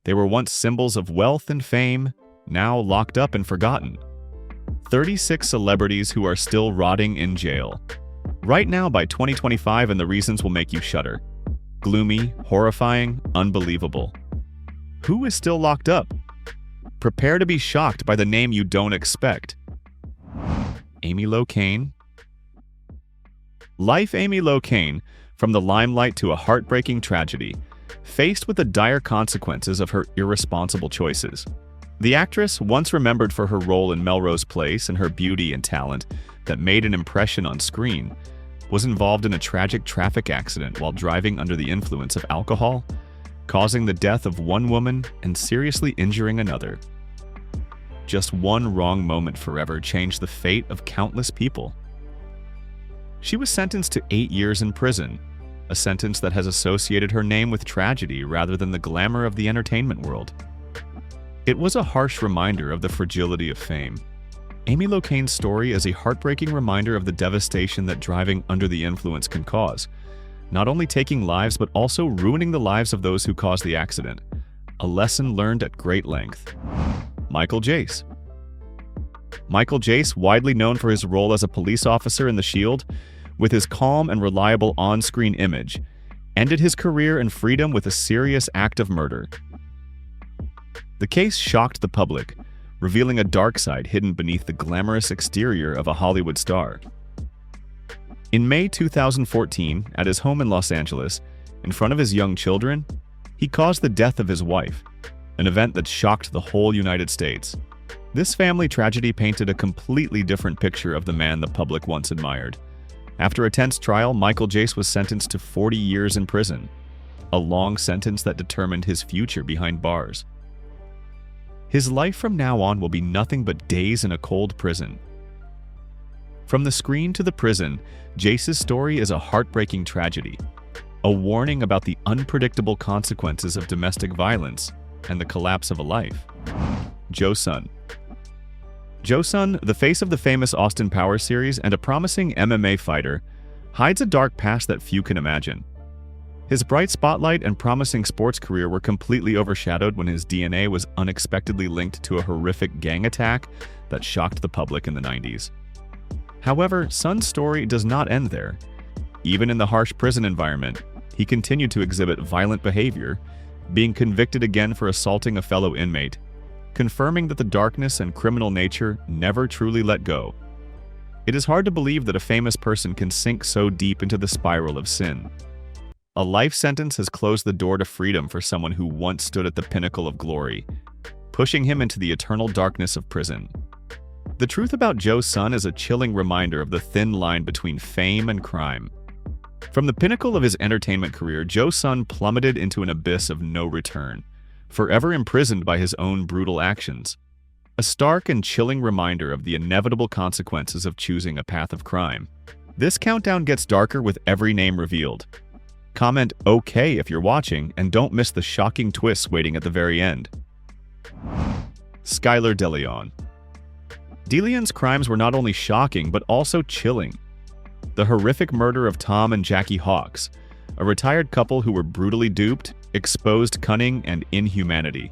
They were once symbols of wealth and fame, now locked up and forgotten. 36 celebrities who are still rotting in jail. Right now by 2025, and the reasons will make you shudder. Gloomy, horrifying, unbelievable. Who is still locked up? Prepare to be shocked by the name you don't expect. Amy Locane. Life Amy Locane, from the limelight to a heartbreaking tragedy, faced with the dire consequences of her irresponsible choices. The actress, once remembered for her role in Melrose Place and her beauty and talent that made an impression on screen, was involved in a tragic traffic accident while driving under the influence of alcohol, causing the death of one woman and seriously injuring another. Just one wrong moment forever changed the fate of countless people. She was sentenced to 8 years in prison, a sentence that has associated her name with tragedy rather than the glamour of the entertainment world. It was a harsh reminder of the fragility of fame. Amy Locane's story is a heartbreaking reminder of the devastation that driving under the influence can cause, not only taking lives but also ruining the lives of those who caused the accident, a lesson learned at great length. Michael Jace. Michael Jace, widely known for his role as a police officer in The Shield, with his calm and reliable on-screen image, ended his career and freedom with a serious act of murder. The case shocked the public, revealing a dark side hidden beneath the glamorous exterior of a Hollywood star. In May 2014, at his home in Los Angeles, in front of his young children, he caused the death of his wife, an event that shocked the whole United States. This family tragedy painted a completely different picture of the man the public once admired. After a tense trial, Michael Jace was sentenced to 40 years in prison, a long sentence that determined his future behind bars. His life from now on will be nothing but days in a cold prison. From the screen to the prison, Jace's story is a heartbreaking tragedy, a warning about the unpredictable consequences of domestic violence and the collapse of a life. Joe Sun. Joe Sun, the face of the famous Austin Powers series and a promising MMA fighter, hides a dark past that few can imagine. His bright spotlight and promising sports career were completely overshadowed when his DNA was unexpectedly linked to a horrific gang attack that shocked the public in the 90s. However, Sun's story does not end there. Even in the harsh prison environment, he continued to exhibit violent behavior, being convicted again for assaulting a fellow inmate, confirming that the darkness and criminal nature never truly let go. It is hard to believe that a famous person can sink so deep into the spiral of sin. A life sentence has closed the door to freedom for someone who once stood at the pinnacle of glory, pushing him into the eternal darkness of prison. The truth about Joe Sun is a chilling reminder of the thin line between fame and crime. From the pinnacle of his entertainment career, Joe Sun plummeted into an abyss of no return, forever imprisoned by his own brutal actions. A stark and chilling reminder of the inevitable consequences of choosing a path of crime. This countdown gets darker with every name revealed. Comment OK if you're watching, and don't miss the shocking twists waiting at the very end. Skyler Dillian. Dillian's crimes were not only shocking, but also chilling. The horrific murder of Tom and Jackie Hawks, a retired couple who were brutally duped, exposed cunning and inhumanity.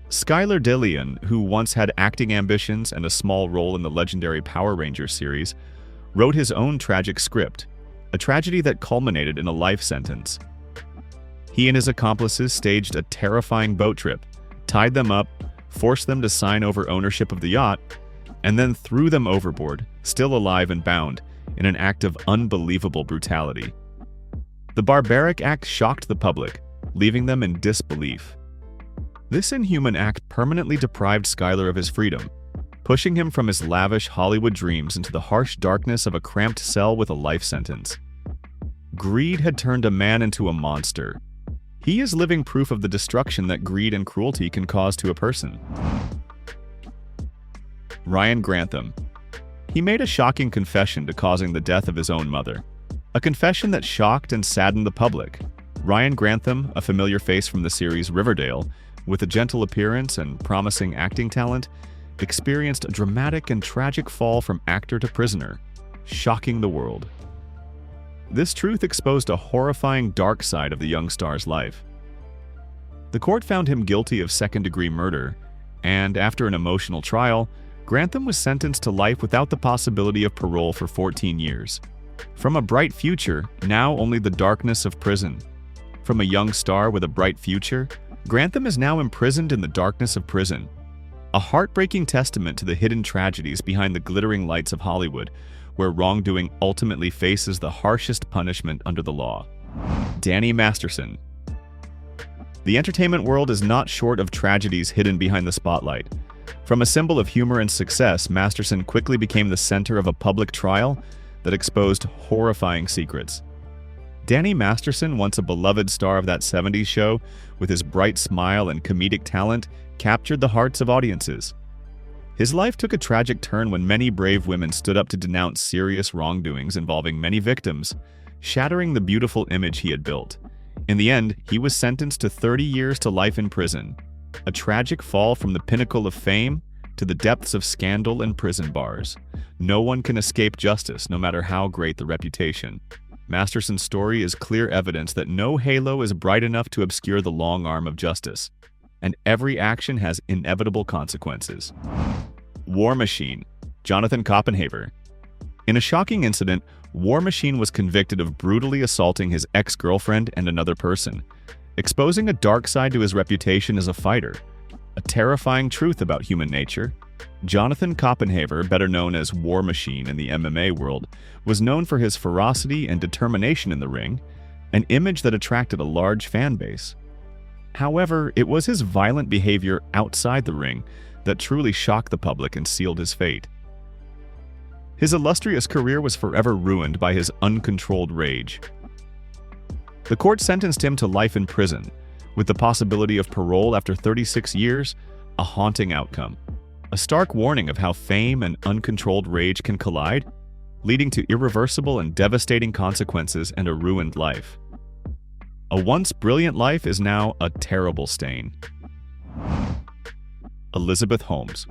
Skyler Dillian, who once had acting ambitions and a small role in the legendary Power Rangers series, wrote his own tragic script, a tragedy that culminated in a life sentence. He and his accomplices staged a terrifying boat trip, tied them up, forced them to sign over ownership of the yacht, and then threw them overboard, still alive and bound, in an act of unbelievable brutality. The barbaric act shocked the public, leaving them in disbelief. This inhuman act permanently deprived Skyler of his freedom, pushing him from his lavish Hollywood dreams into the harsh darkness of a cramped cell with a life sentence. Greed had turned a man into a monster. He is living proof of the destruction that greed and cruelty can cause to a person. Ryan Grantham. He made a shocking confession to causing the death of his own mother. A confession that shocked and saddened the public. Ryan Grantham, a familiar face from the series Riverdale, with a gentle appearance and promising acting talent, experienced a dramatic and tragic fall from actor to prisoner, shocking the world. This truth exposed a horrifying dark side of the young star's life. The court found him guilty of second-degree murder, and after an emotional trial, Grantham was sentenced to life without the possibility of parole for 14 years. From a bright future, now only the darkness of prison. From a young star with a bright future, Grantham is now imprisoned in the darkness of prison. A heartbreaking testament to the hidden tragedies behind the glittering lights of Hollywood, where wrongdoing ultimately faces the harshest punishment under the law. Danny Masterson. The entertainment world is not short of tragedies hidden behind the spotlight. From a symbol of humor and success, Masterson quickly became the center of a public trial that exposed horrifying secrets. Danny Masterson, once a beloved star of that 70s show, with his bright smile and comedic talent, captured the hearts of audiences. His life took a tragic turn when many brave women stood up to denounce serious wrongdoings involving many victims, shattering the beautiful image he had built. In the end, he was sentenced to 30 years to life in prison, a tragic fall from the pinnacle of fame to the depths of scandal and prison bars. No one can escape justice, no matter how great the reputation. Masterson's story is clear evidence that no halo is bright enough to obscure the long arm of justice, and every action has inevitable consequences. War Machine. Jonathan Copenhaver. In a shocking incident, War Machine was convicted of brutally assaulting his ex-girlfriend and another person, exposing a dark side to his reputation as a fighter. A terrifying truth about human nature. Jonathan Copenhaver, better known as War Machine in the MMA world, was known for his ferocity and determination in the ring, an image that attracted a large fan base. However, it was his violent behavior outside the ring that truly shocked the public and sealed his fate. His illustrious career was forever ruined by his uncontrolled rage. The court sentenced him to life in prison, with the possibility of parole after 36 years, a haunting outcome. A stark warning of how fame and uncontrolled rage can collide, leading to irreversible and devastating consequences and a ruined life. A once brilliant life is now a terrible stain. Elizabeth Holmes.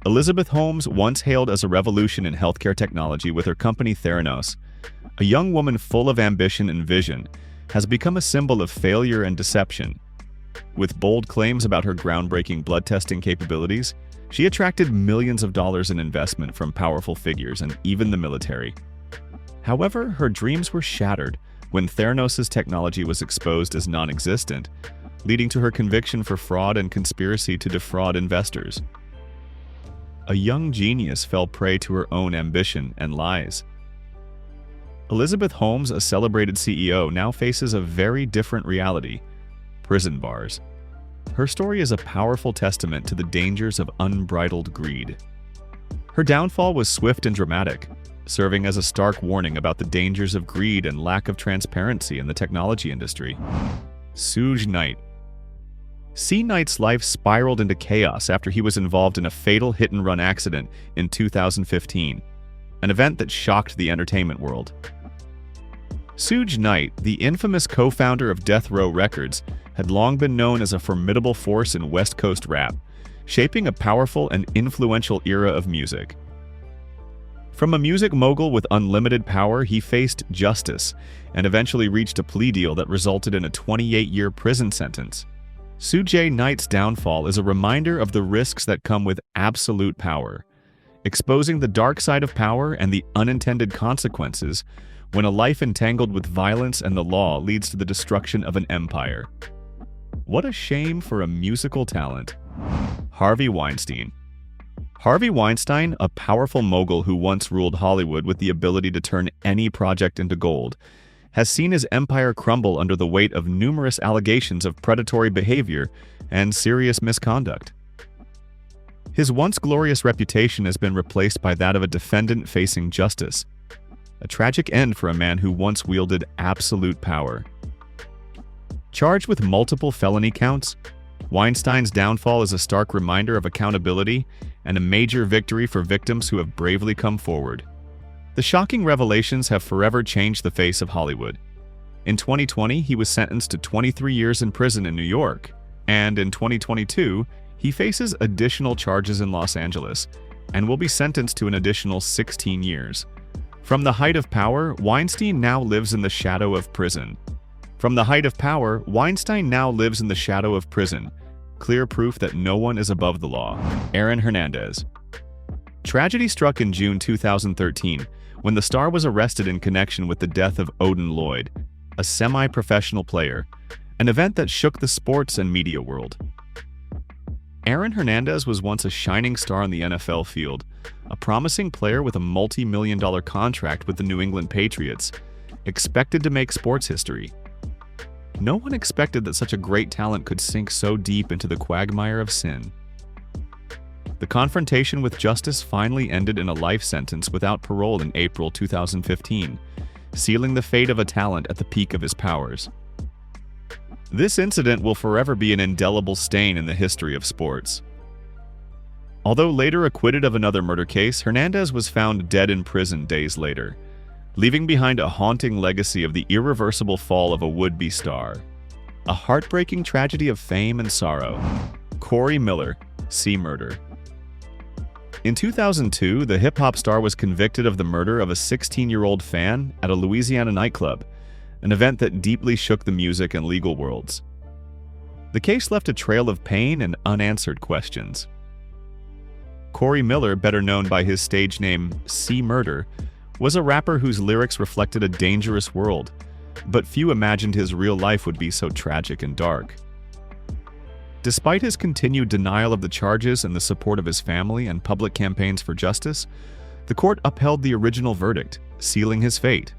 Elizabeth Holmes, once hailed as a revolution in healthcare technology with her company Theranos, a young woman full of ambition and vision, has become a symbol of failure and deception. With bold claims about her groundbreaking blood testing capabilities, she attracted millions of dollars in investment from powerful figures and even the military. However, her dreams were shattered when Theranos' technology was exposed as non-existent, leading to her conviction for fraud and conspiracy to defraud investors. A young genius fell prey to her own ambition and lies. Elizabeth Holmes, a celebrated CEO, now faces a very different reality: prison bars. Her story is a powerful testament to the dangers of unbridled greed. Her downfall was swift and dramatic, serving as a stark warning about the dangers of greed and lack of transparency in the technology industry. Suge Knight. C. Knight's life spiraled into chaos after he was involved in a fatal hit-and-run accident in 2015, an event that shocked the entertainment world. Suge Knight, the infamous co-founder of Death Row Records, had long been known as a formidable force in West Coast rap, shaping a powerful and influential era of music. From a music mogul with unlimited power, he faced justice and eventually reached a plea deal that resulted in a 28-year prison sentence. Suge Knight's downfall is a reminder of the risks that come with absolute power, exposing the dark side of power and the unintended consequences when a life entangled with violence and the law leads to the destruction of an empire. What a shame for a musical talent. Harvey Weinstein. Harvey Weinstein, a powerful mogul who once ruled Hollywood with the ability to turn any project into gold, has seen his empire crumble under the weight of numerous allegations of predatory behavior and serious misconduct. His once glorious reputation has been replaced by that of a defendant facing justice, a tragic end for a man who once wielded absolute power. Charged with multiple felony counts, Weinstein's downfall is a stark reminder of accountability and a major victory for victims who have bravely come forward. The shocking revelations have forever changed the face of Hollywood. In 2020, he was sentenced to 23 years in prison in New York, and in 2022, he faces additional charges in Los Angeles and will be sentenced to an additional 16 years. From the height of power, Weinstein now lives in the shadow of prison. From the height of power, Weinstein now lives in the shadow of prison, clear proof that no one is above the law. Aaron Hernandez. Tragedy struck in June 2013 when the star was arrested in connection with the death of Odin Lloyd, a semi-professional player, an event that shook the sports and media world. Aaron Hernandez was once a shining star on the NFL field, a promising player with a multi-million-dollar contract with the New England Patriots, expected to make sports history. No one expected that such a great talent could sink so deep into the quagmire of sin. The confrontation with justice finally ended in a life sentence without parole in April 2015, sealing the fate of a talent at the peak of his powers. This incident will forever be an indelible stain in the history of sports. Although later acquitted of another murder case, Hernandez was found dead in prison days later, leaving behind a haunting legacy of the irreversible fall of a would-be star. A heartbreaking tragedy of fame and sorrow. Cory Miller, see murder. In 2002, the hip-hop star was convicted of the murder of a 16-year-old fan at a Louisiana nightclub, an event that deeply shook the music and legal worlds. The case left a trail of pain and unanswered questions. Cory Miller, better known by his stage name C Murder, was a rapper whose lyrics reflected a dangerous world, but few imagined his real life would be so tragic and dark. Despite his continued denial of the charges and the support of his family and public campaigns for justice, the court upheld the original verdict, sealing his fate.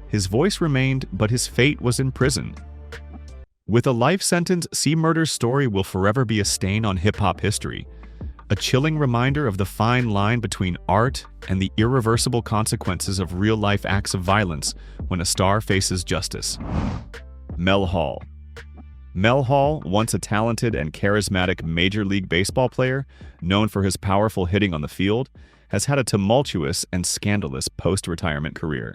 His voice remained, but his fate was in prison. With a life sentence, C Murder's story will forever be a stain on hip-hop history, a chilling reminder of the fine line between art and the irreversible consequences of real-life acts of violence when a star faces justice. Mel Hall. Mel Hall, once a talented and charismatic Major League Baseball player, known for his powerful hitting on the field, has had a tumultuous and scandalous post-retirement career.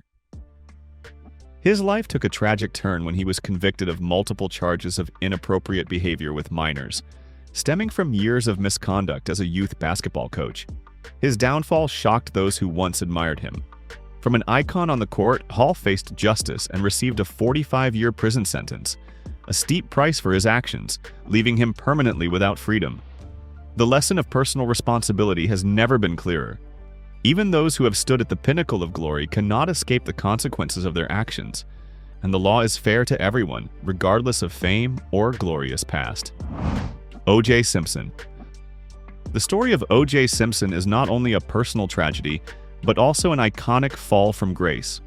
His life took a tragic turn when he was convicted of multiple charges of inappropriate behavior with minors, stemming from years of misconduct as a youth basketball coach. His downfall shocked those who once admired him. From an icon on the court, Hall faced justice and received a 45-year prison sentence, a steep price for his actions, leaving him permanently without freedom. The lesson of personal responsibility has never been clearer. Even those who have stood at the pinnacle of glory cannot escape the consequences of their actions, and the law is fair to everyone, regardless of fame or glorious past. O.J. Simpson. The story of O.J. Simpson is not only a personal tragedy, but also an iconic fall from grace.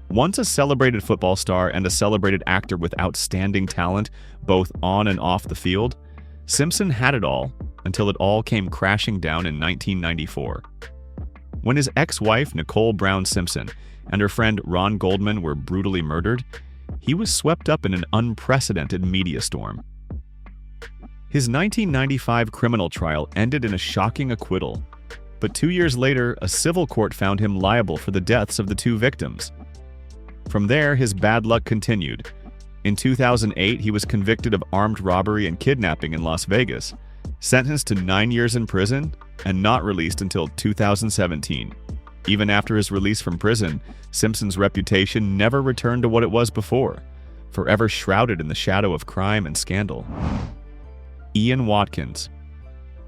Once a celebrated football star and a celebrated actor with outstanding talent, both on and off the field, Simpson had it all until it all came crashing down in 1994. When his ex-wife, Nicole Brown Simpson, and her friend Ron Goldman were brutally murdered, he was swept up in an unprecedented media storm. His 1995 criminal trial ended in a shocking acquittal, but 2 years later, a civil court found him liable for the deaths of the two victims. From there, his bad luck continued. In 2008, he was convicted of armed robbery and kidnapping in Las Vegas, sentenced to 9 years in prison, and not released until 2017. Even after his release from prison, Simpson's reputation never returned to what it was before, forever shrouded in the shadow of crime and scandal. Ian Watkins.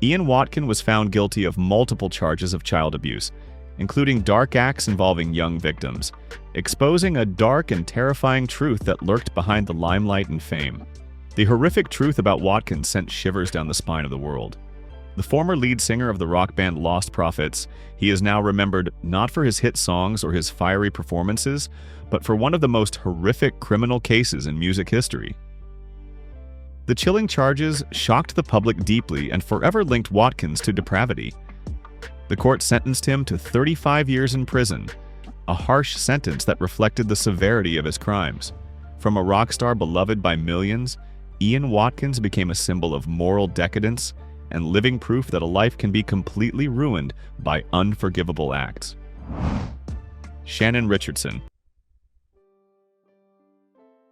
Ian Watkins was found guilty of multiple charges of child abuse, including dark acts involving young victims, exposing a dark and terrifying truth that lurked behind the limelight and fame. The horrific truth about Watkins sent shivers down the spine of the world. The former lead singer of the rock band Lost Prophets, he is now remembered not for his hit songs or his fiery performances, but for one of the most horrific criminal cases in music history. The chilling charges shocked the public deeply and forever linked Watkins to depravity. The court sentenced him to 35 years in prison, a harsh sentence that reflected the severity of his crimes. From a rock star beloved by millions, Ian Watkins became a symbol of moral decadence and living proof that a life can be completely ruined by unforgivable acts. Shannon Richardson.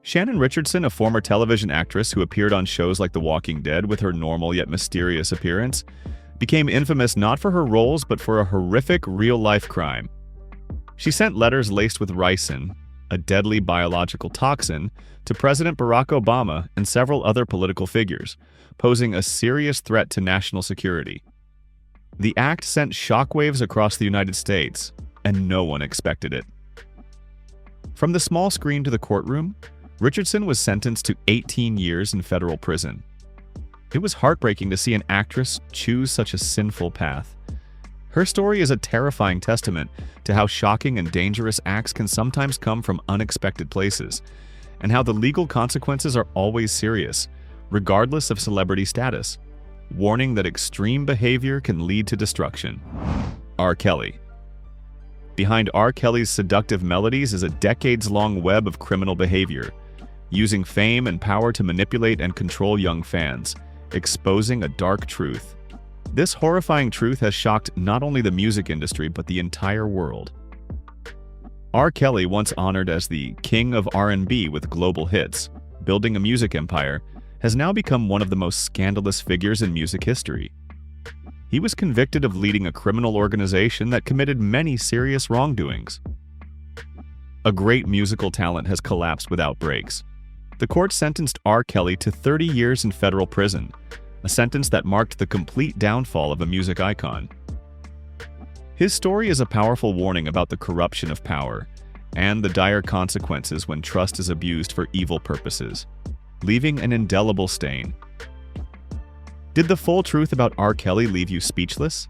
Shannon Richardson, a former television actress who appeared on shows like The Walking Dead with her normal yet mysterious appearance, became infamous not for her roles but for a horrific real-life crime. She sent letters laced with ricin, a deadly biological toxin, to President Barack Obama and several other political figures, posing a serious threat to national security. The act sent shockwaves across the United States, and no one expected it. From the small screen to the courtroom, Richardson was sentenced to 18 years in federal prison. It was heartbreaking to see an actress choose such a sinful path. Her story is a terrifying testament to how shocking and dangerous acts can sometimes come from unexpected places, and how the legal consequences are always serious, regardless of celebrity status, warning that extreme behavior can lead to destruction. R. Kelly. Behind R. Kelly's seductive melodies is a decades-long web of criminal behavior, using fame and power to manipulate and control young fans, exposing a dark truth. This horrifying truth has shocked not only the music industry but the entire world. R. Kelly, once honored as the king of R&B with global hits, building a music empire, has now become one of the most scandalous figures in music history. He was convicted of leading a criminal organization that committed many serious wrongdoings. A great musical talent has collapsed without breaks. The court sentenced R. Kelly to 30 years in federal prison, a sentence that marked the complete downfall of a music icon. His story is a powerful warning about the corruption of power and the dire consequences when trust is abused for evil purposes, leaving an indelible stain. Did the full truth about R. Kelly leave you speechless?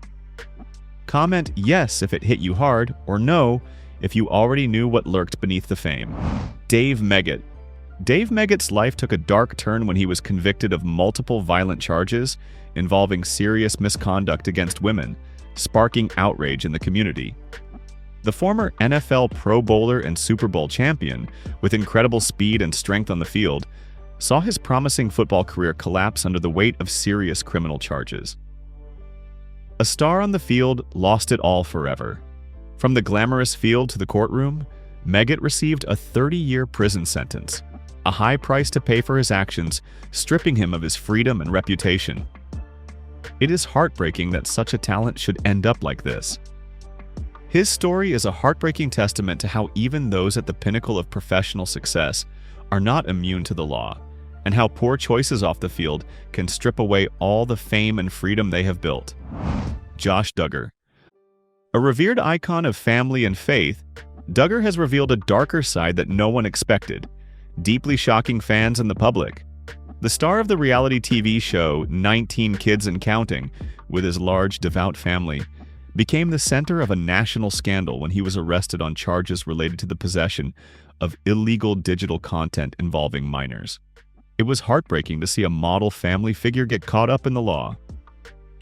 Comment yes if it hit you hard, or no if you already knew what lurked beneath the fame. Dave Megott. Dave Megott's life took a dark turn when he was convicted of multiple violent charges involving serious misconduct against women, sparking outrage in the community. The former NFL Pro Bowler and Super Bowl champion, with incredible speed and strength on the field, saw his promising football career collapse under the weight of serious criminal charges. A star on the field lost it all forever. From the glamorous field to the courtroom, Megott received a 30-year prison sentence, a high price to pay for his actions, stripping him of his freedom and reputation. It is heartbreaking that such a talent should end up like this. His story is a heartbreaking testament to how even those at the pinnacle of professional success are not immune to the law, and how poor choices off the field can strip away all the fame and freedom they have built. Josh Duggar. A revered icon of family and faith, Duggar has revealed a darker side that no one expected, deeply shocking fans and the public. The star of the reality TV show 19 Kids and Counting, with his large, devout family, became the center of a national scandal when he was arrested on charges related to the possession of illegal digital content involving minors. It was heartbreaking to see a model family figure get caught up in the law.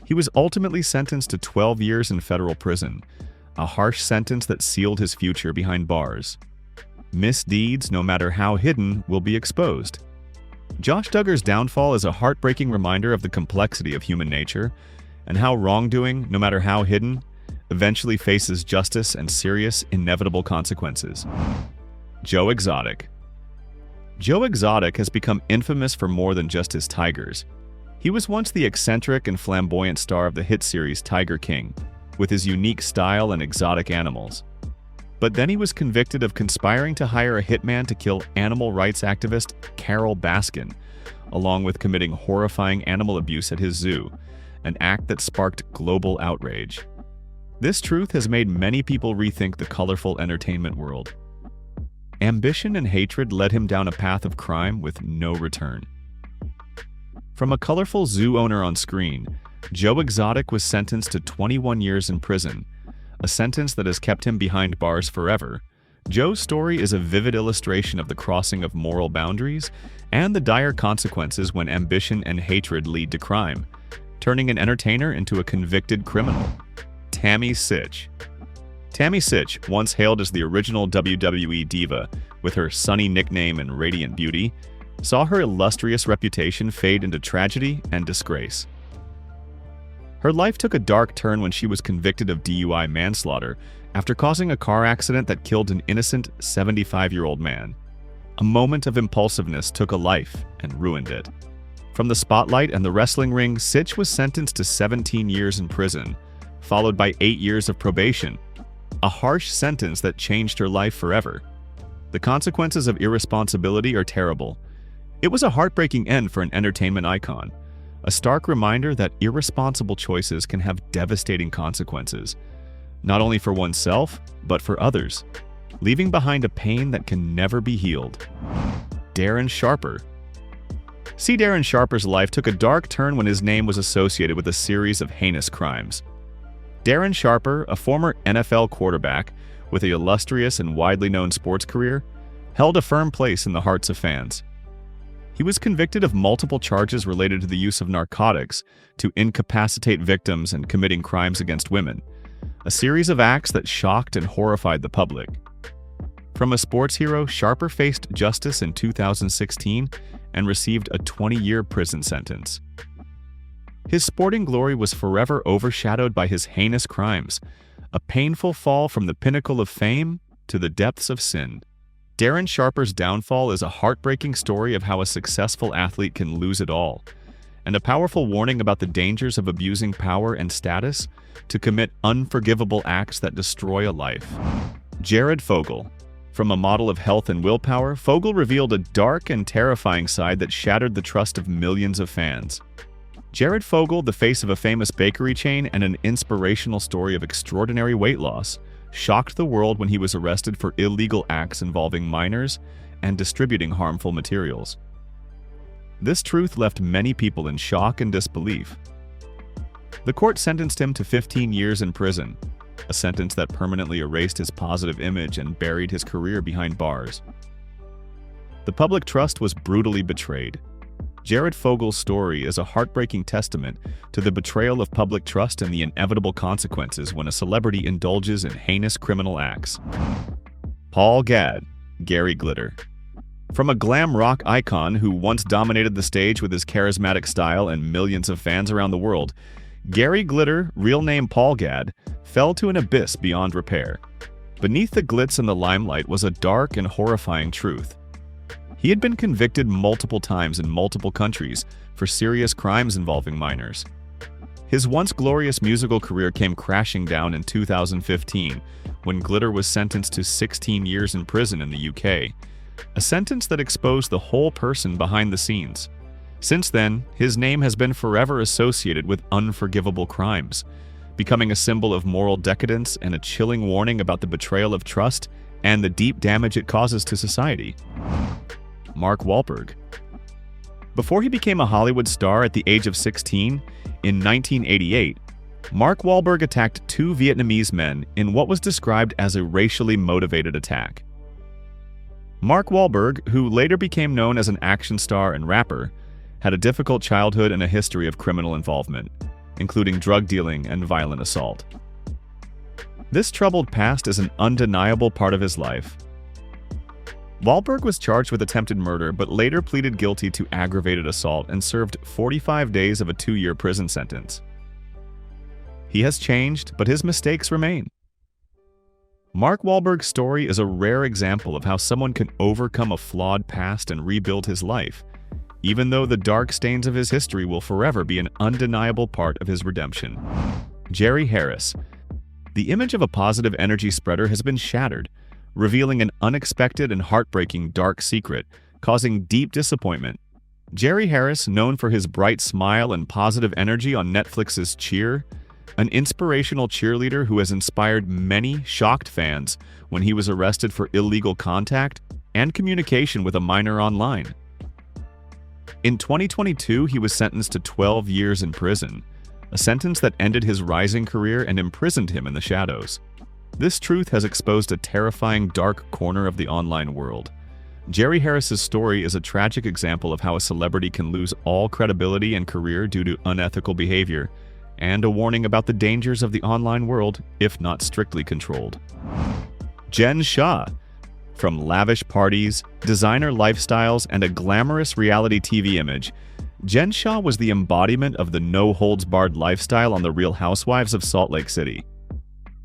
He was ultimately sentenced to 12 years in federal prison, a harsh sentence that sealed his future behind bars. Misdeeds, no matter how hidden, will be exposed. Josh Duggar's downfall is a heartbreaking reminder of the complexity of human nature and how wrongdoing, no matter how hidden, eventually faces justice and serious, inevitable consequences. Joe Exotic. Joe Exotic has become infamous for more than just his tigers. He was once the eccentric and flamboyant star of the hit series Tiger King, with his unique style and exotic animals. But then he was convicted of conspiring to hire a hitman to kill animal rights activist Carole Baskin, along with committing horrifying animal abuse at his zoo, an act that sparked global outrage. This truth has made many people rethink the colorful entertainment world. Ambition and hatred led him down a path of crime with no return. From a colorful zoo owner on screen, Joe Exotic was sentenced to 21 years in prison, a sentence that has kept him behind bars forever. Joe's story is a vivid illustration of the crossing of moral boundaries and the dire consequences when ambition and hatred lead to crime, turning an entertainer into a convicted criminal. Tammy Sitch. Tammy Sitch, once hailed as the original WWE diva with her sunny nickname and radiant beauty, saw her illustrious reputation fade into tragedy and disgrace. Her life took a dark turn when she was convicted of DUI manslaughter after causing a car accident that killed an innocent 75-year-old man. A moment of impulsiveness took a life and ruined it. From the spotlight and the wrestling ring, Sitch was sentenced to 17 years in prison, followed by 8 years of probation, a harsh sentence that changed her life forever. The consequences of irresponsibility are terrible. It was a heartbreaking end for an entertainment icon, a stark reminder that irresponsible choices can have devastating consequences, not only for oneself, but for others, leaving behind a pain that can never be healed. Darren Sharper. Darren Sharper's life took a dark turn when his name was associated with a series of heinous crimes. Darren Sharper, a former NFL quarterback with an illustrious and widely known sports career, held a firm place in the hearts of fans. He was convicted of multiple charges related to the use of narcotics to incapacitate victims and committing crimes against women, a series of acts that shocked and horrified the public. From a sports hero, Sharper faced justice in 2016 and received a 20-year prison sentence. His sporting glory was forever overshadowed by his heinous crimes, a painful fall from the pinnacle of fame to the depths of sin. Darren Sharper's downfall is a heartbreaking story of how a successful athlete can lose it all, and a powerful warning about the dangers of abusing power and status to commit unforgivable acts that destroy a life. Jared Fogle. From a model of health and willpower, Fogle revealed a dark and terrifying side that shattered the trust of millions of fans. Jared Fogle, the face of a famous bakery chain and an inspirational story of extraordinary weight loss, shocked the world when he was arrested for illegal acts involving minors and distributing harmful materials. This truth left many people in shock and disbelief. The court sentenced him to 15 years in prison, a sentence that permanently erased his positive image and buried his career behind bars. The public trust was brutally betrayed. Jared Fogle's story is a heartbreaking testament to the betrayal of public trust and the inevitable consequences when a celebrity indulges in heinous criminal acts. Paul Gad, Gary Glitter. From a glam rock icon who once dominated the stage with his charismatic style and millions of fans around the world, Gary Glitter, real name Paul Gad, fell to an abyss beyond repair. Beneath the glitz and the limelight was a dark and horrifying truth. He had been convicted multiple times in multiple countries for serious crimes involving minors. His once glorious musical career came crashing down in 2015 when Glitter was sentenced to 16 years in prison in the UK, a sentence that exposed the whole person behind the scenes. Since then, his name has been forever associated with unforgivable crimes, becoming a symbol of moral decadence and a chilling warning about the betrayal of trust and the deep damage it causes to society. Mark Wahlberg. Before he became a Hollywood star at the age of 16, in 1988, Mark Wahlberg attacked two Vietnamese men in what was described as a racially motivated attack. Mark Wahlberg, who later became known as an action star and rapper, had a difficult childhood and a history of criminal involvement, including drug dealing and violent assault. This troubled past is an undeniable part of his life. Wahlberg was charged with attempted murder but later pleaded guilty to aggravated assault and served 45 days of a 2-year prison sentence. He has changed, but his mistakes remain. Mark Wahlberg's story is a rare example of how someone can overcome a flawed past and rebuild his life, even though the dark stains of his history will forever be an undeniable part of his redemption. Jerry Harris. The image of a positive energy spreader has been shattered, revealing an unexpected and heartbreaking dark secret, causing deep disappointment. Jerry Harris, known for his bright smile and positive energy on Netflix's Cheer, an inspirational cheerleader who has inspired many shocked fans when he was arrested for illegal contact and communication with a minor online. In 2022, he was sentenced to 12 years in prison, a sentence that ended his rising career and imprisoned him in the shadows. This truth has exposed a terrifying dark corner of the online world. Jerry Harris's story is a tragic example of how a celebrity can lose all credibility and career due to unethical behavior, and a warning about the dangers of the online world if not strictly controlled. Jen Shah. From lavish parties, designer lifestyles, and a glamorous reality TV image, Jen Shah was the embodiment of the no-holds-barred lifestyle on The Real Housewives of Salt Lake City.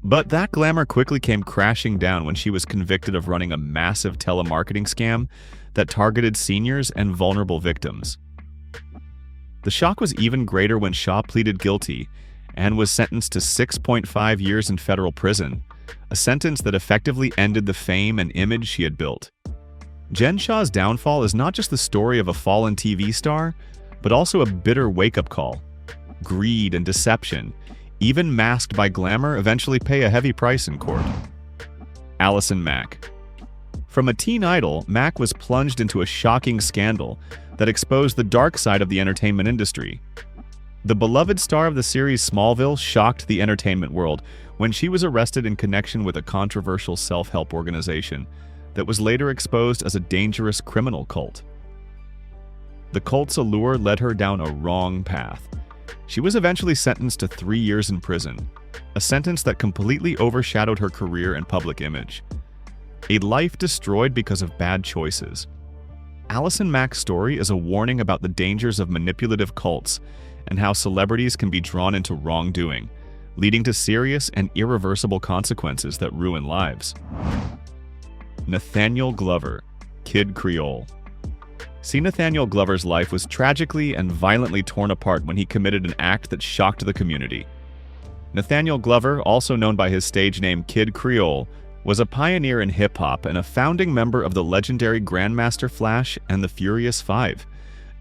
But that glamour quickly came crashing down when she was convicted of running a massive telemarketing scam that targeted seniors and vulnerable victims. The shock was even greater when Shah pleaded guilty and was sentenced to 6.5 years in federal prison, a sentence that effectively ended the fame and image she had built. Jen Shah's downfall is not just the story of a fallen TV star, but also a bitter wake-up call. Greed and deception, even masked by glamour, eventually pay a heavy price in court. Allison Mack. From a teen idol, Mack was plunged into a shocking scandal that exposed the dark side of the entertainment industry. The beloved star of the series Smallville shocked the entertainment world when she was arrested in connection with a controversial self-help organization that was later exposed as a dangerous criminal cult. The cult's allure led her down a wrong path. She was eventually sentenced to 3 years in prison, a sentence that completely overshadowed her career and public image. A life destroyed because of bad choices. Allison Mack's story is a warning about the dangers of manipulative cults and how celebrities can be drawn into wrongdoing, leading to serious and irreversible consequences that ruin lives. Nathaniel Glover, Kid Creole. See, Nathaniel Glover's life was tragically and violently torn apart when he committed an act that shocked the community. Nathaniel Glover, also known by his stage name Kid Creole, was a pioneer in hip-hop and a founding member of the legendary Grandmaster Flash and the Furious Five,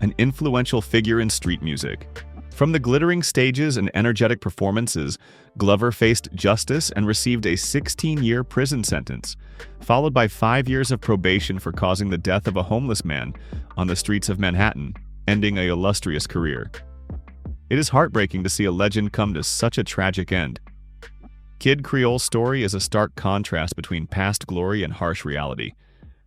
an influential figure in street music. From the glittering stages and energetic performances, Glover faced justice and received a 16-year prison sentence, followed by 5 years of probation for causing the death of a homeless man on the streets of Manhattan, ending an illustrious career. It is heartbreaking to see a legend come to such a tragic end. Kid Creole's story is a stark contrast between past glory and harsh reality,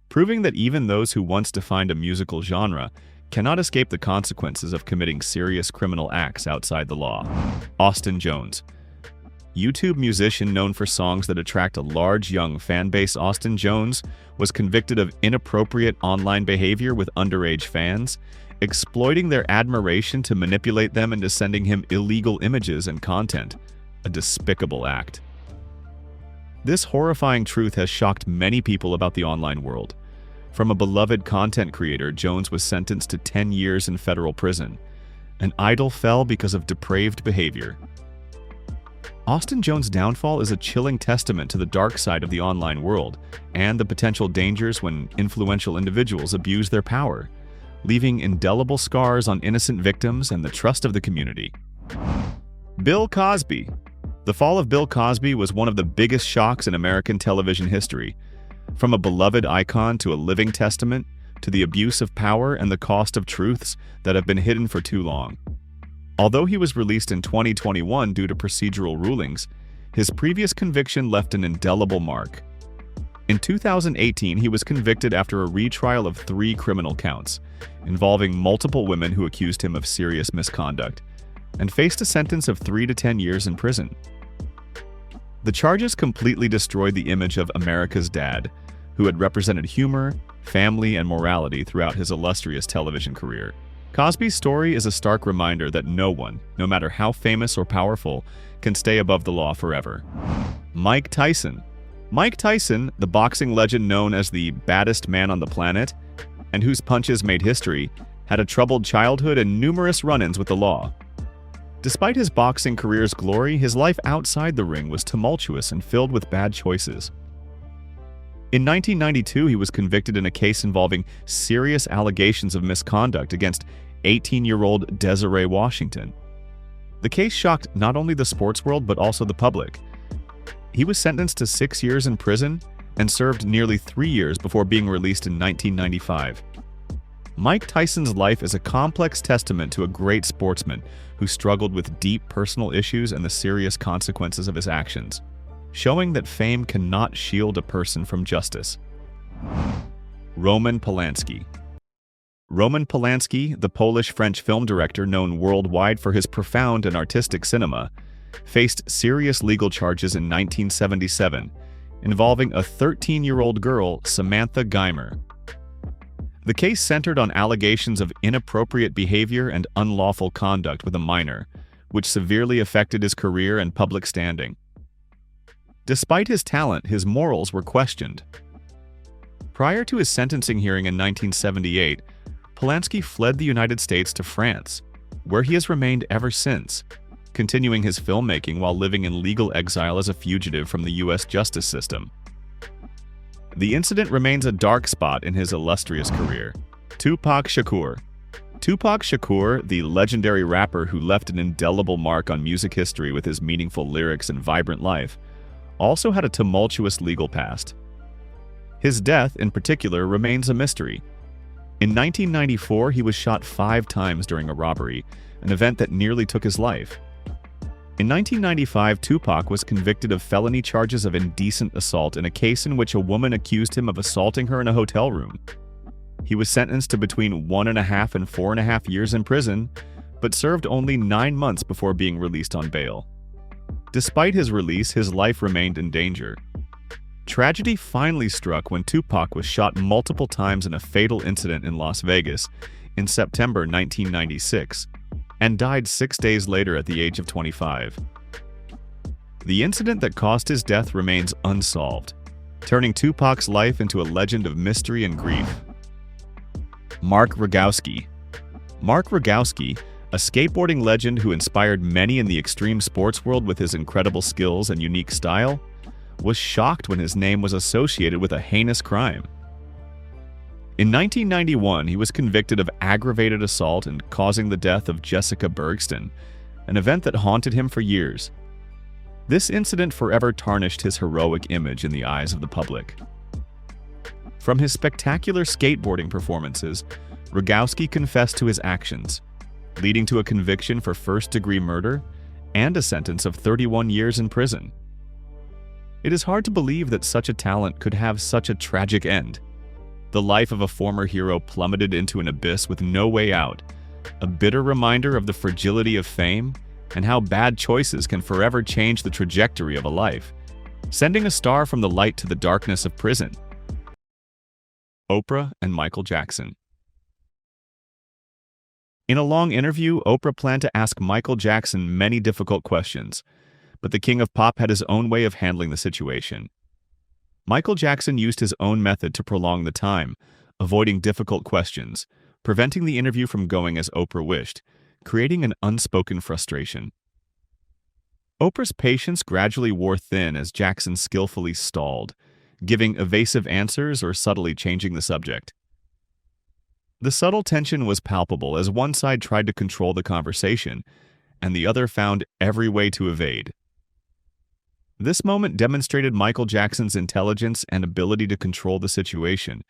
proving that even those who once defined a musical genre cannot escape the consequences of committing serious criminal acts outside the law. Austin Jones. YouTube musician known for songs that attract a large young fan base, Austin Jones was convicted of inappropriate online behavior with underage fans, exploiting their admiration to manipulate them into sending him illegal images and content. A despicable act. This horrifying truth has shocked many people about the online world. From a beloved content creator, Jones was sentenced to 10 years in federal prison. An idol fell because of depraved behavior. Austin Jones' downfall is a chilling testament to the dark side of the online world and the potential dangers when influential individuals abuse their power, leaving indelible scars on innocent victims and the trust of the community. Bill Cosby. The fall of Bill Cosby was one of the biggest shocks in American television history. From a beloved icon to a living testament to the abuse of power and the cost of truths that have been hidden for too long. Although he was released in 2021 due to procedural rulings, his previous conviction left an indelible mark. In 2018, he was convicted after a retrial of 3 criminal counts, involving multiple women who accused him of serious misconduct, and faced a sentence of 3 to 10 years in prison. The charges completely destroyed the image of America's dad, who had represented humor, family, and morality throughout his illustrious television career. Cosby's story is a stark reminder that no one, no matter how famous or powerful, can stay above the law forever. Mike Tyson. Mike Tyson, the boxing legend known as the baddest man on the planet, and whose punches made history, had a troubled childhood and numerous run-ins with the law. Despite his boxing career's glory, his life outside the ring was tumultuous and filled with bad choices. In 1992, he was convicted in a case involving serious allegations of misconduct against 18-year-old Desiree Washington. The case shocked not only the sports world but also the public. He was sentenced to 6 years in prison and served nearly 3 years before being released in 1995. Mike Tyson's life is a complex testament to a great sportsman who struggled with deep personal issues and the serious consequences of his actions, showing that fame cannot shield a person from justice. Roman Polanski. Roman Polanski, the Polish-French film director known worldwide for his profound and artistic cinema, faced serious legal charges in 1977, involving a 13-year-old girl, Samantha Geimer. The case centered on allegations of inappropriate behavior and unlawful conduct with a minor, which severely affected his career and public standing. Despite his talent, his morals were questioned. Prior to his sentencing hearing in 1978, Polanski fled the United States to France, where he has remained ever since, continuing his filmmaking while living in legal exile as a fugitive from the U.S. justice system. The incident remains a dark spot in his illustrious career. Tupac Shakur. Tupac Shakur, the legendary rapper who left an indelible mark on music history with his meaningful lyrics and vibrant life, also had a tumultuous legal past. His death, in particular, remains a mystery. In 1994, he was shot 5 times during a robbery, an event that nearly took his life. In 1995, Tupac was convicted of felony charges of indecent assault in a case in which a woman accused him of assaulting her in a hotel room. He was sentenced to between 1.5 and 4.5 years in prison, but served only 9 months before being released on bail. Despite his release, his life remained in danger. Tragedy finally struck when Tupac was shot multiple times in a fatal incident in Las Vegas in September 1996, and died 6 days later at the age of 25. The incident that caused his death remains unsolved, turning Tupac's life into a legend of mystery and grief. Mark Rogowski. Mark Rogowski, a skateboarding legend who inspired many in the extreme sports world with his incredible skills and unique style, was shocked when his name was associated with a heinous crime. In 1991, he was convicted of aggravated assault and causing the death of Jessica Bergston, an event that haunted him for years. This incident forever tarnished his heroic image in the eyes of the public. From his spectacular skateboarding performances, Rogowski confessed to his actions, leading to a conviction for first-degree murder and a sentence of 31 years in prison. It is hard to believe that such a talent could have such a tragic end. The life of a former hero plummeted into an abyss with no way out, a bitter reminder of the fragility of fame and how bad choices can forever change the trajectory of a life, sending a star from the light to the darkness of prison. Oprah and Michael Jackson. In a long interview, Oprah planned to ask Michael Jackson many difficult questions, but the king of pop had his own way of handling the situation. Michael Jackson used his own method to prolong the time, avoiding difficult questions, preventing the interview from going as Oprah wished, creating an unspoken frustration. Oprah's patience gradually wore thin as Jackson skillfully stalled, giving evasive answers or subtly changing the subject. The subtle tension was palpable as one side tried to control the conversation, and the other found every way to evade. This moment demonstrated Michael Jackson's intelligence and ability to control the situation,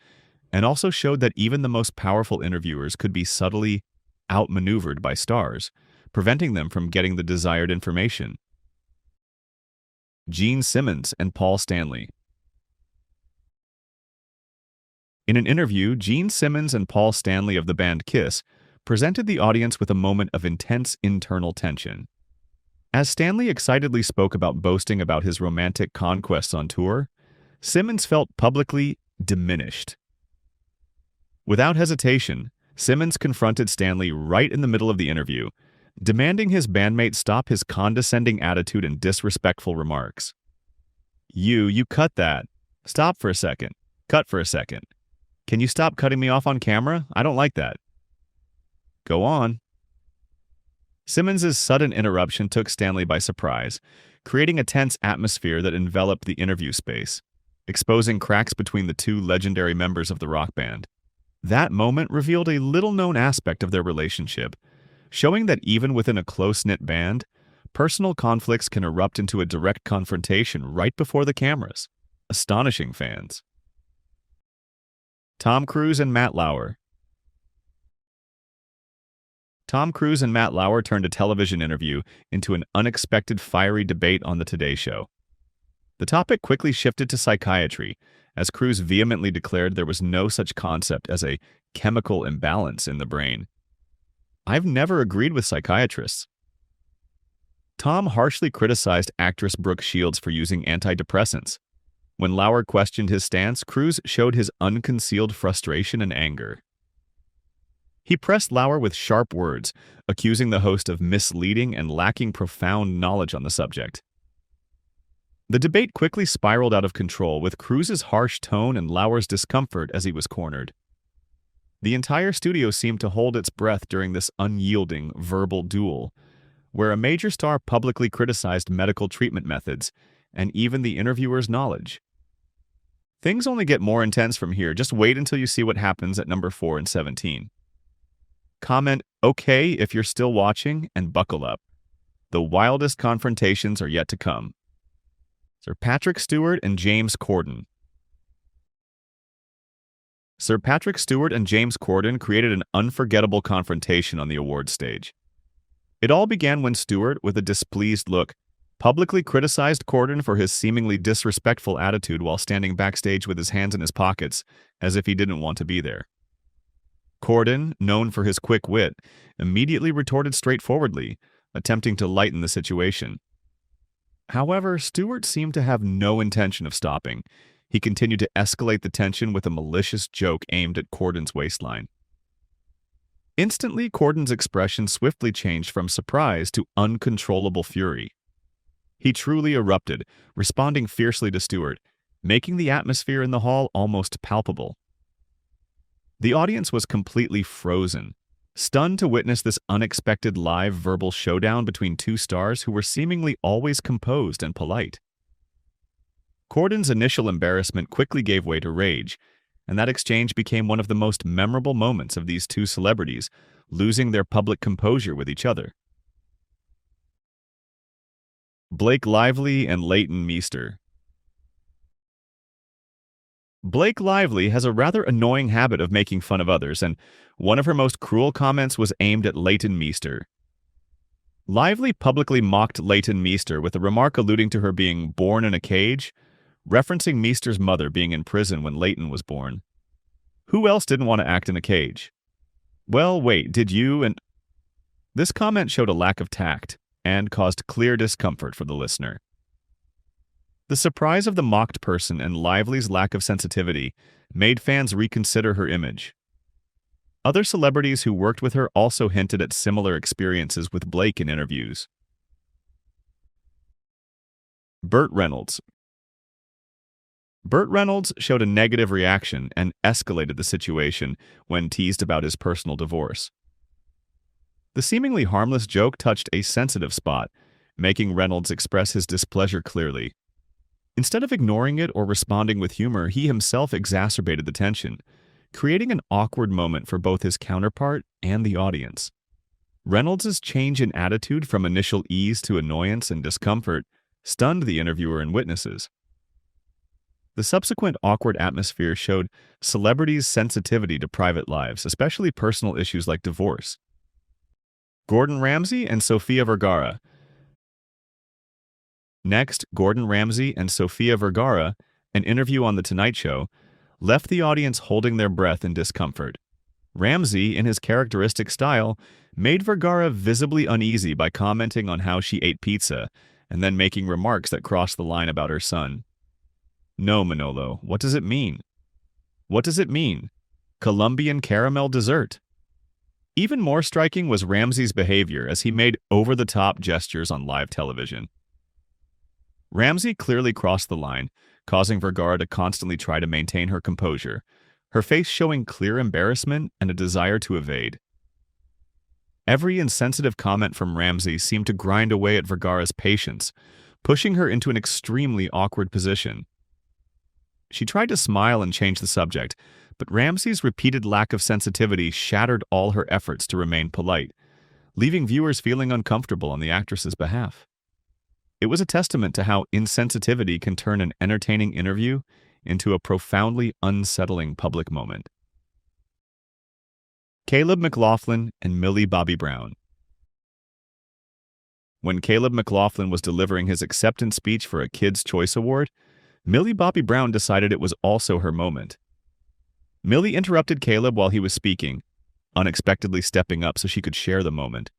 and also showed that even the most powerful interviewers could be subtly outmaneuvered by stars, preventing them from getting the desired information. Gene Simmons and Paul Stanley. In an interview, Gene Simmons and Paul Stanley of the band Kiss presented the audience with a moment of intense internal tension. As Stanley excitedly spoke about boasting about his romantic conquests on tour, Simmons felt publicly diminished. Without hesitation, Simmons confronted Stanley right in the middle of the interview, demanding his bandmate stop his condescending attitude and disrespectful remarks. You cut that. Stop for a second. Cut for a second. Can you stop cutting me off on camera? I don't like that. Go on. Simmons' sudden interruption took Stanley by surprise, creating a tense atmosphere that enveloped the interview space, exposing cracks between the two legendary members of the rock band. That moment revealed a little-known aspect of their relationship, showing that even within a close-knit band, personal conflicts can erupt into a direct confrontation right before the cameras, astonishing fans. Tom Cruise and Matt Lauer. Tom Cruise and Matt Lauer turned a television interview into an unexpected fiery debate on The Today Show. The topic quickly shifted to psychiatry, as Cruise vehemently declared there was no such concept as a chemical imbalance in the brain. I've never agreed with psychiatrists. Tom harshly criticized actress Brooke Shields for using antidepressants. When Lauer questioned his stance, Cruise showed his unconcealed frustration and anger. He pressed Lauer with sharp words, accusing the host of misleading and lacking profound knowledge on the subject. The debate quickly spiraled out of control, with Cruise's harsh tone and Lauer's discomfort as he was cornered. The entire studio seemed to hold its breath during this unyielding verbal duel, where a major star publicly criticized medical treatment methods and even the interviewer's knowledge. Things only get more intense from here. Just wait until you see what happens at number 4 and 17. Comment "okay" if you're still watching, and buckle up. The wildest confrontations are yet to come. Sir Patrick Stewart and James Corden. Sir Patrick Stewart and James Corden created an unforgettable confrontation on the awards stage. It all began when Stewart, with a displeased look, publicly criticized Corden for his seemingly disrespectful attitude while standing backstage with his hands in his pockets, as if he didn't want to be there. Corden, known for his quick wit, immediately retorted straightforwardly, attempting to lighten the situation. However, Stewart seemed to have no intention of stopping. He continued to escalate the tension with a malicious joke aimed at Corden's waistline. Instantly, Corden's expression swiftly changed from surprise to uncontrollable fury. He truly erupted, responding fiercely to Stewart, making the atmosphere in the hall almost palpable. The audience was completely frozen, stunned to witness this unexpected live verbal showdown between two stars who were seemingly always composed and polite. Corden's initial embarrassment quickly gave way to rage, and that exchange became one of the most memorable moments of these two celebrities, losing their public composure with each other. Blake Lively and Leighton Meester. Blake Lively has a rather annoying habit of making fun of others, and one of her most cruel comments was aimed at Leighton Meester. Lively publicly mocked Leighton Meester with a remark alluding to her being born in a cage, referencing Meester's mother being in prison when Leighton was born. Who else didn't want to act in a cage? Well, wait, did you? And this comment showed a lack of tact and caused clear discomfort for the listener. The surprise of the mocked person and Lively's lack of sensitivity made fans reconsider her image. Other celebrities who worked with her also hinted at similar experiences with Blake in interviews. Bert Reynolds. Bert Reynolds showed a negative reaction and escalated the situation when teased about his personal divorce. The seemingly harmless joke touched a sensitive spot, making Reynolds express his displeasure clearly. Instead of ignoring it or responding with humor, he himself exacerbated the tension, creating an awkward moment for both his counterpart and the audience. Reynolds' change in attitude from initial ease to annoyance and discomfort stunned the interviewer and witnesses. The subsequent awkward atmosphere showed celebrities' sensitivity to private lives, especially personal issues like divorce. Gordon Ramsay and Sofia Vergara. Next, Gordon Ramsay and Sofia Vergara, an interview on The Tonight Show, left the audience holding their breath in discomfort. Ramsay, in his characteristic style, made Vergara visibly uneasy by commenting on how she ate pizza and then making remarks that crossed the line about her son. No, Manolo, what does it mean? What does it mean? Colombian caramel dessert. Even more striking was Ramsay's behavior as he made over-the-top gestures on live television. Ramsay clearly crossed the line, causing Vergara to constantly try to maintain her composure, her face showing clear embarrassment and a desire to evade. Every insensitive comment from Ramsay seemed to grind away at Vergara's patience, pushing her into an extremely awkward position. She tried to smile and change the subject, but Ramsay's repeated lack of sensitivity shattered all her efforts to remain polite, leaving viewers feeling uncomfortable on the actress's behalf. It was a testament to how insensitivity can turn an entertaining interview into a profoundly unsettling public moment. Caleb McLaughlin and Millie Bobby Brown. When Caleb McLaughlin was delivering his acceptance speech for a Kids' Choice Award, Millie Bobby Brown decided it was also her moment. Millie interrupted Caleb while he was speaking, unexpectedly stepping up so she could share the moment,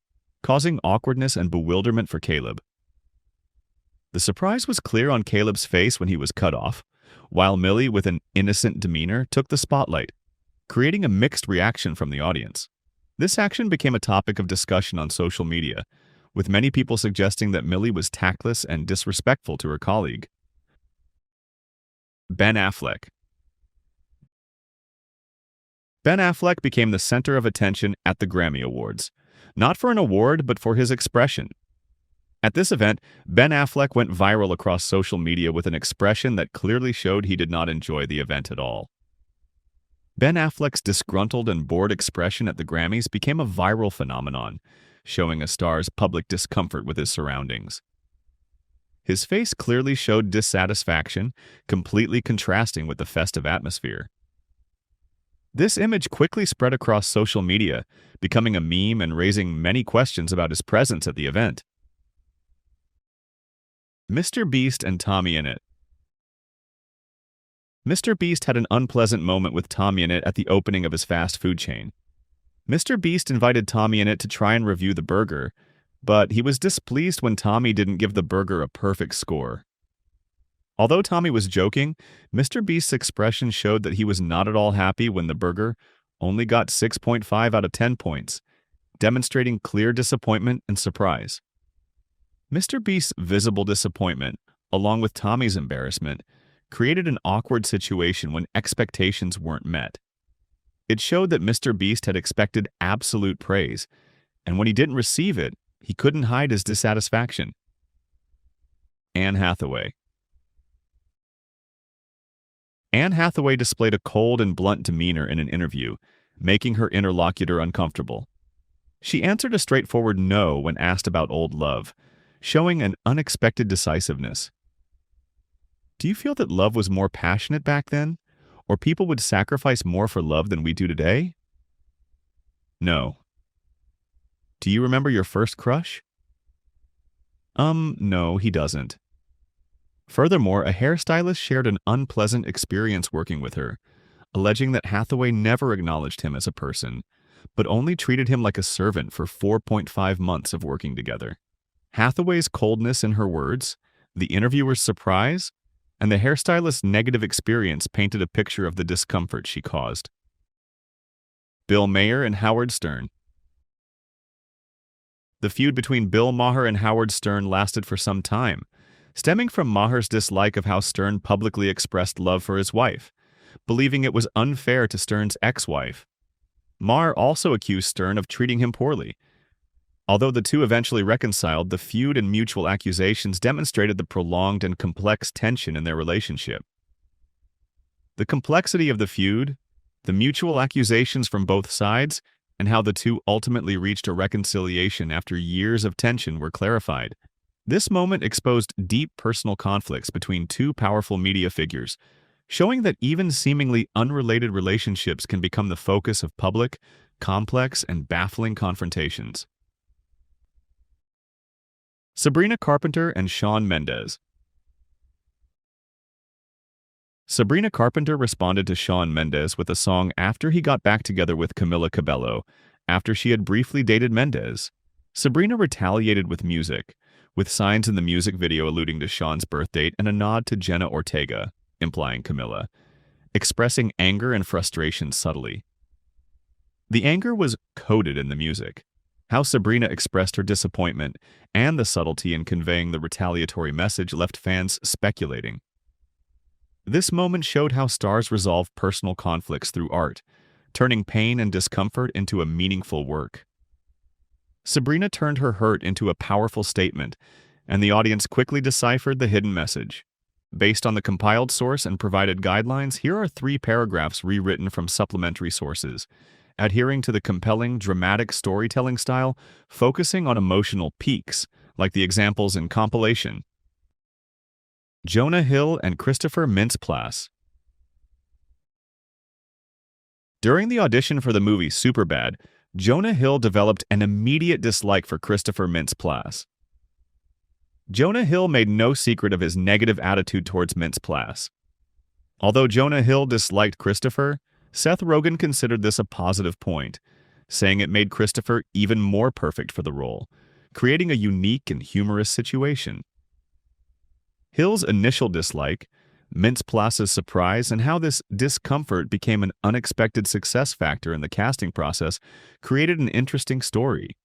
causing awkwardness and bewilderment for Caleb. The surprise was clear on Caleb's face when he was cut off, while Millie, with an innocent demeanor, took the spotlight, creating a mixed reaction from the audience. This action became a topic of discussion on social media, with many people suggesting that Millie was tactless and disrespectful to her colleague. Ben Affleck. Ben Affleck became the center of attention at the Grammy Awards, not for an award but for his expression, At this event, Ben Affleck went viral across social media with an expression that clearly showed he did not enjoy the event at all. Ben Affleck's disgruntled and bored expression at the Grammys became a viral phenomenon, showing a star's public discomfort with his surroundings. His face clearly showed dissatisfaction, completely contrasting with the festive atmosphere. This image quickly spread across social media, becoming a meme and raising many questions about his presence at the event. Mr. Beast and Tommy Innit. Mr. Beast had an unpleasant moment with Tommy Innit at the opening of his fast food chain. Mr. Beast invited Tommy Innit to try and review the burger, but he was displeased when Tommy didn't give the burger a perfect score. Although Tommy was joking, Mr. Beast's expression showed that he was not at all happy when the burger only got 6.5 out of 10 points, demonstrating clear disappointment and surprise. Mr. Beast's visible disappointment, along with Tommy's embarrassment, created an awkward situation when expectations weren't met. It showed that Mr. Beast had expected absolute praise, and when he didn't receive it, he couldn't hide his dissatisfaction. Anne Hathaway. Anne Hathaway displayed a cold and blunt demeanor in an interview, making her interlocutor uncomfortable. She answered a straightforward no when asked about old love, showing an unexpected decisiveness. Do you feel that love was more passionate back then, or people would sacrifice more for love than we do today? No. Do you remember your first crush? No, he doesn't. Furthermore, a hairstylist shared an unpleasant experience working with her, alleging that Hathaway never acknowledged him as a person, but only treated him like a servant for 4.5 months of working together. Hathaway's coldness in her words, the interviewer's surprise, and the hairstylist's negative experience painted a picture of the discomfort she caused. Bill Maher and Howard Stern. The feud between Bill Maher and Howard Stern lasted for some time, stemming from Maher's dislike of how Stern publicly expressed love for his wife, believing it was unfair to Stern's ex-wife. Maher also accused Stern of treating him poorly. Although the two eventually reconciled, the feud and mutual accusations demonstrated the prolonged and complex tension in their relationship. The complexity of the feud, the mutual accusations from both sides, and how the two ultimately reached a reconciliation after years of tension were clarified. This moment exposed deep personal conflicts between two powerful media figures, showing that even seemingly unrelated relationships can become the focus of public, complex, and baffling confrontations. Sabrina Carpenter and Shawn Mendes. Sabrina Carpenter responded to Shawn Mendes with a song after he got back together with Camila Cabello, after she had briefly dated Mendes. Sabrina retaliated with music, with signs in the music video alluding to Shawn's birth date and a nod to Jenna Ortega, implying Camila, expressing anger and frustration subtly. The anger was coded in the music. How Sabrina expressed her disappointment and the subtlety in conveying the retaliatory message left fans speculating. This moment showed how stars resolve personal conflicts through art, turning pain and discomfort into a meaningful work. Sabrina turned her hurt into a powerful statement, and the audience quickly deciphered the hidden message. Based on the compiled source and provided guidelines, here are 3 paragraphs rewritten from supplementary sources, adhering to the compelling, dramatic storytelling style, focusing on emotional peaks, like the examples in compilation. Jonah Hill and Christopher Mintz-Plasse. During the audition for the movie Superbad, Jonah Hill developed an immediate dislike for Christopher Mintz-Plasse. Jonah Hill made no secret of his negative attitude towards Mintz-Plasse. Although Jonah Hill disliked Christopher, Seth Rogen considered this a positive point, saying it made Christopher even more perfect for the role, creating a unique and humorous situation. Hill's initial dislike, Mintz-Plasse's surprise, and how this discomfort became an unexpected success factor in the casting process created an interesting story.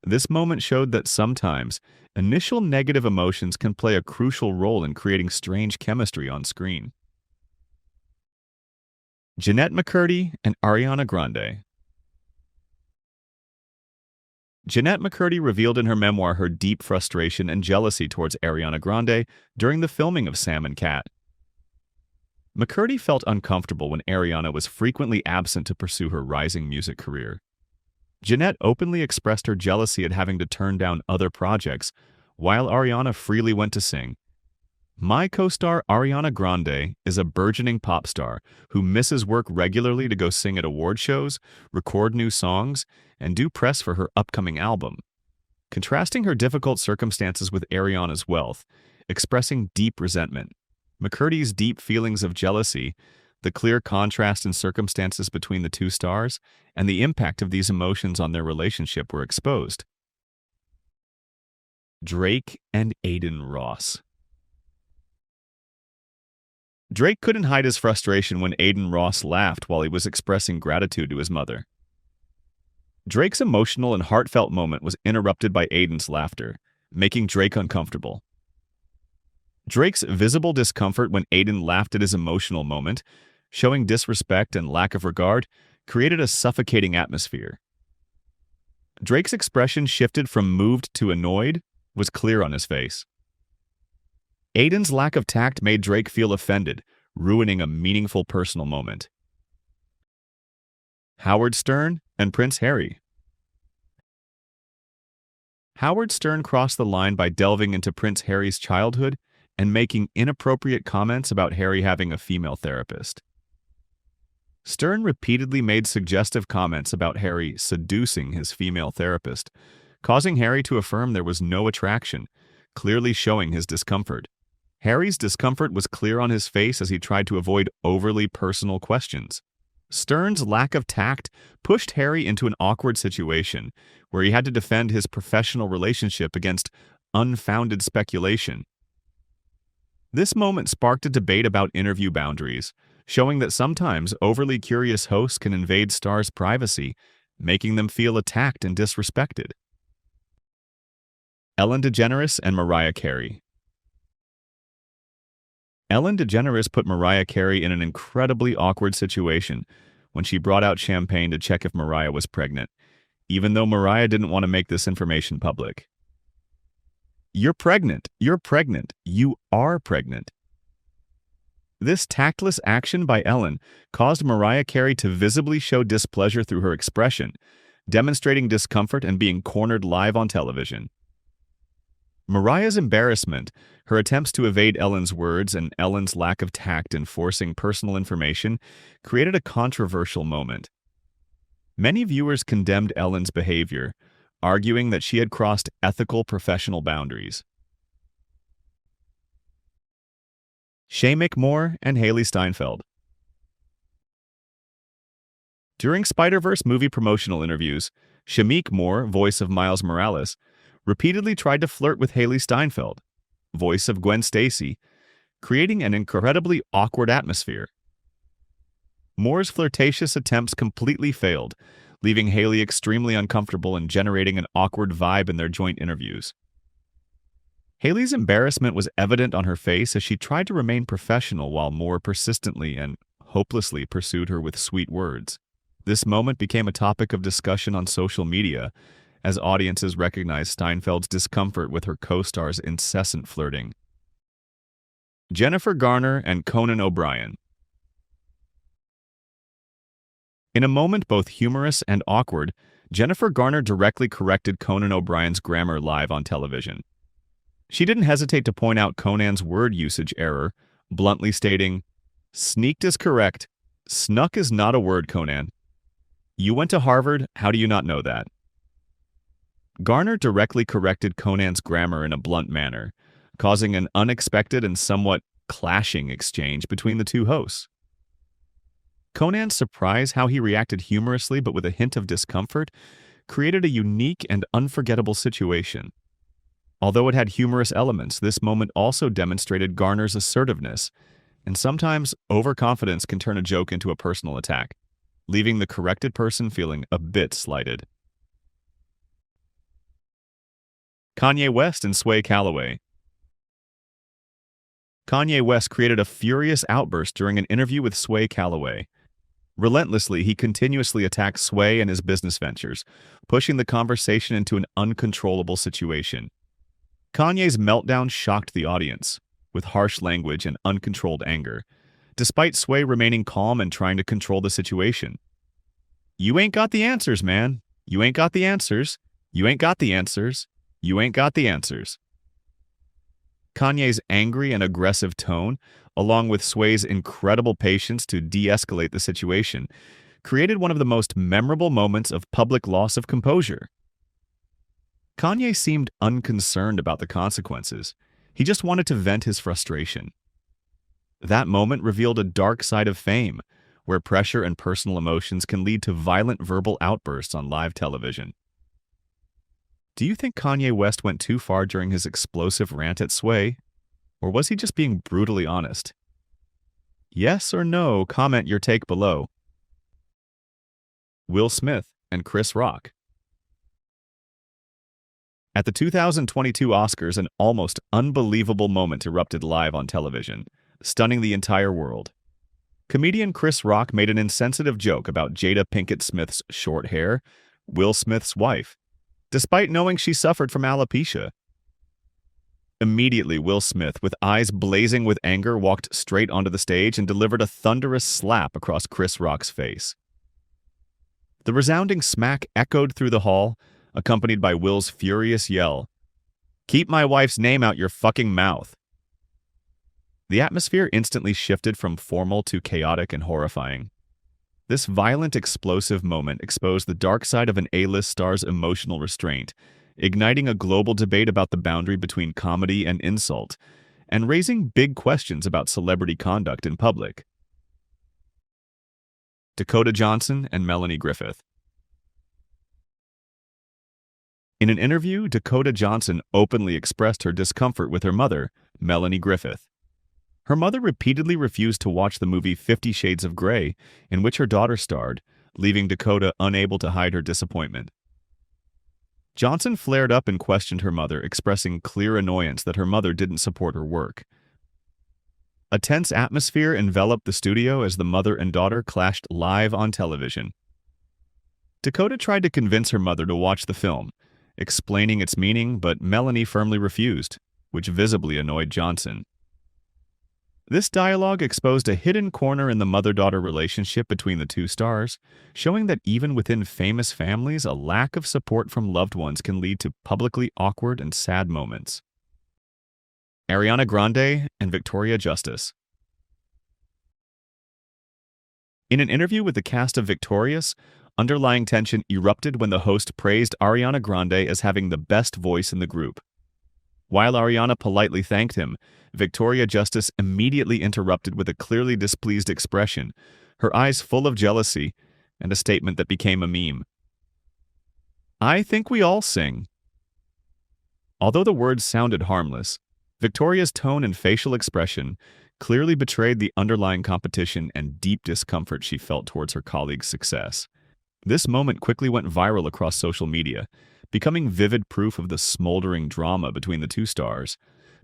This moment showed that sometimes initial negative emotions can play a crucial role in creating strange chemistry on screen. Janette McCertie and Ariana Grande. Janette McCertie revealed in her memoir her deep frustration and jealousy towards Ariana Grande during the filming of Sam and Cat. McCertie felt uncomfortable when Ariana was frequently absent to pursue her rising music career. Janette openly expressed her jealousy at having to turn down other projects, while Ariana freely went to sing. My co-star Ariana Grande is a burgeoning pop star who misses work regularly to go sing at award shows, record new songs, and do press for her upcoming album. Contrasting her difficult circumstances with Ariana's wealth, expressing deep resentment, McCertie's deep feelings of jealousy, the clear contrast in circumstances between the two stars, and the impact of these emotions on their relationship were exposed. Drake and Adin Ross. Drake couldn't hide his frustration when Adin Ross laughed while he was expressing gratitude to his mother. Drake's emotional and heartfelt moment was interrupted by Adin's laughter, making Drake uncomfortable. Drake's visible discomfort when Adin laughed at his emotional moment, showing disrespect and lack of regard, created a suffocating atmosphere. Drake's expression shifted from moved to annoyed, was clear on his face. Adin's lack of tact made Drake feel offended, ruining a meaningful personal moment. Howard Stern and Prince Harry. Howard Stern crossed the line by delving into Prince Harry's childhood and making inappropriate comments about Harry having a female therapist. Stern repeatedly made suggestive comments about Harry seducing his female therapist, causing Harry to affirm there was no attraction, clearly showing his discomfort. Harry's discomfort was clear on his face as he tried to avoid overly personal questions. Stern's lack of tact pushed Harry into an awkward situation where he had to defend his professional relationship against unfounded speculation. This moment sparked a debate about interview boundaries, showing that sometimes overly curious hosts can invade stars' privacy, making them feel attacked and disrespected. Ellen DeGeneres and Mariah Carey. Ellen DeGeneres put Mariah Carey in an incredibly awkward situation when she brought out champagne to check if Mariah was pregnant, even though Mariah didn't want to make this information public. You're pregnant, you are pregnant. This tactless action by Ellen caused Mariah Carey to visibly show displeasure through her expression, demonstrating discomfort and being cornered live on television. Mariah's embarrassment, her attempts to evade Ellen's words, and Ellen's lack of tact in forcing personal information created a controversial moment. Many viewers condemned Ellen's behavior, arguing that she had crossed ethical professional boundaries. Sheik Moore and Hailee Steinfeld. During Spider-Verse movie promotional interviews, Sheik Moore, voice of Miles Morales, repeatedly tried to flirt with Hailee Steinfeld, voice of Gwen Stacy, creating an incredibly awkward atmosphere. Moore's flirtatious attempts completely failed, leaving Hailee extremely uncomfortable and generating an awkward vibe in their joint interviews. Hailee's embarrassment was evident on her face as she tried to remain professional while Moore persistently and hopelessly pursued her with sweet words. This moment became a topic of discussion on social media, as audiences recognized Steinfeld's discomfort with her co-star's incessant flirting. Jennifer Garner and Conan O'Brien. In a moment both humorous and awkward, Jennifer Garner directly corrected Conan O'Brien's grammar live on television. She didn't hesitate to point out Conan's word usage error, bluntly stating, "Sneaked is correct. Snuck is not a word, Conan. You went to Harvard, how do you not know that?" Garner directly corrected Conan's grammar in a blunt manner, causing an unexpected and somewhat clashing exchange between the two hosts. Conan's surprise how he reacted humorously but with a hint of discomfort created a unique and unforgettable situation. Although it had humorous elements, this moment also demonstrated Garner's assertiveness, and sometimes overconfidence can turn a joke into a personal attack, leaving the corrected person feeling a bit slighted. Kanye West and Sway Calloway. Kanye West created a furious outburst during an interview with Sway Calloway. Relentlessly, he continuously attacks Sway and his business ventures, pushing the conversation into an uncontrollable situation. Kanye's meltdown shocked the audience, with harsh language and uncontrolled anger, despite Sway remaining calm and trying to control the situation. "You ain't got the answers, man. You ain't got the answers. You ain't got the answers. You ain't got the answers." Kanye's angry and aggressive tone, along with Sway's incredible patience to de-escalate the situation, created one of the most memorable moments of public loss of composure. Kanye seemed unconcerned about the consequences. He just wanted to vent his frustration. That moment revealed a dark side of fame, where pressure and personal emotions can lead to violent verbal outbursts on live television. Do you think Kanye West went too far during his explosive rant at Sway? Or was he just being brutally honest? Yes or no, comment your take below. Will Smith and Chris Rock. At the 2022 Oscars, an almost unbelievable moment erupted live on television, stunning the entire world. Comedian Chris Rock made an insensitive joke about Jada Pinkett Smith's short hair, Will Smith's wife, despite knowing she suffered from alopecia. Immediately, Will Smith, with eyes blazing with anger, walked straight onto the stage and delivered a thunderous slap across Chris Rock's face. The resounding smack echoed through the hall, accompanied by Will's furious yell, "Keep my wife's name out your fucking mouth." The atmosphere instantly shifted from formal to chaotic and horrifying. This violent, explosive moment exposed the dark side of an A-list star's emotional restraint, igniting a global debate about the boundary between comedy and insult, and raising big questions about celebrity conduct in public. Dakota Johnson and Melanie Griffith. In an interview, Dakota Johnson openly expressed her discomfort with her mother, Melanie Griffith. Her mother repeatedly refused to watch the movie 50 Shades of Grey, in which her daughter starred, leaving Dakota unable to hide her disappointment. Johnson flared up and questioned her mother, expressing clear annoyance that her mother didn't support her work. A tense atmosphere enveloped the studio as the mother and daughter clashed live on television. Dakota tried to convince her mother to watch the film, explaining its meaning, but Melanie firmly refused, which visibly annoyed Johnson. This dialogue exposed a hidden corner in the mother-daughter relationship between the two stars, showing that even within famous families, a lack of support from loved ones can lead to publicly awkward and sad moments. Ariana Grande and Victoria Justice. In an interview with the cast of Victorious, underlying tension erupted when the host praised Ariana Grande as having the best voice in the group. While Ariana politely thanked him, Victoria Justice immediately interrupted with a clearly displeased expression, her eyes full of jealousy, and a statement that became a meme. "I think we all sing." Although the words sounded harmless, Victoria's tone and facial expression clearly betrayed the underlying competition and deep discomfort she felt towards her colleague's success. This moment quickly went viral across social media, becoming vivid proof of the smoldering drama between the two stars,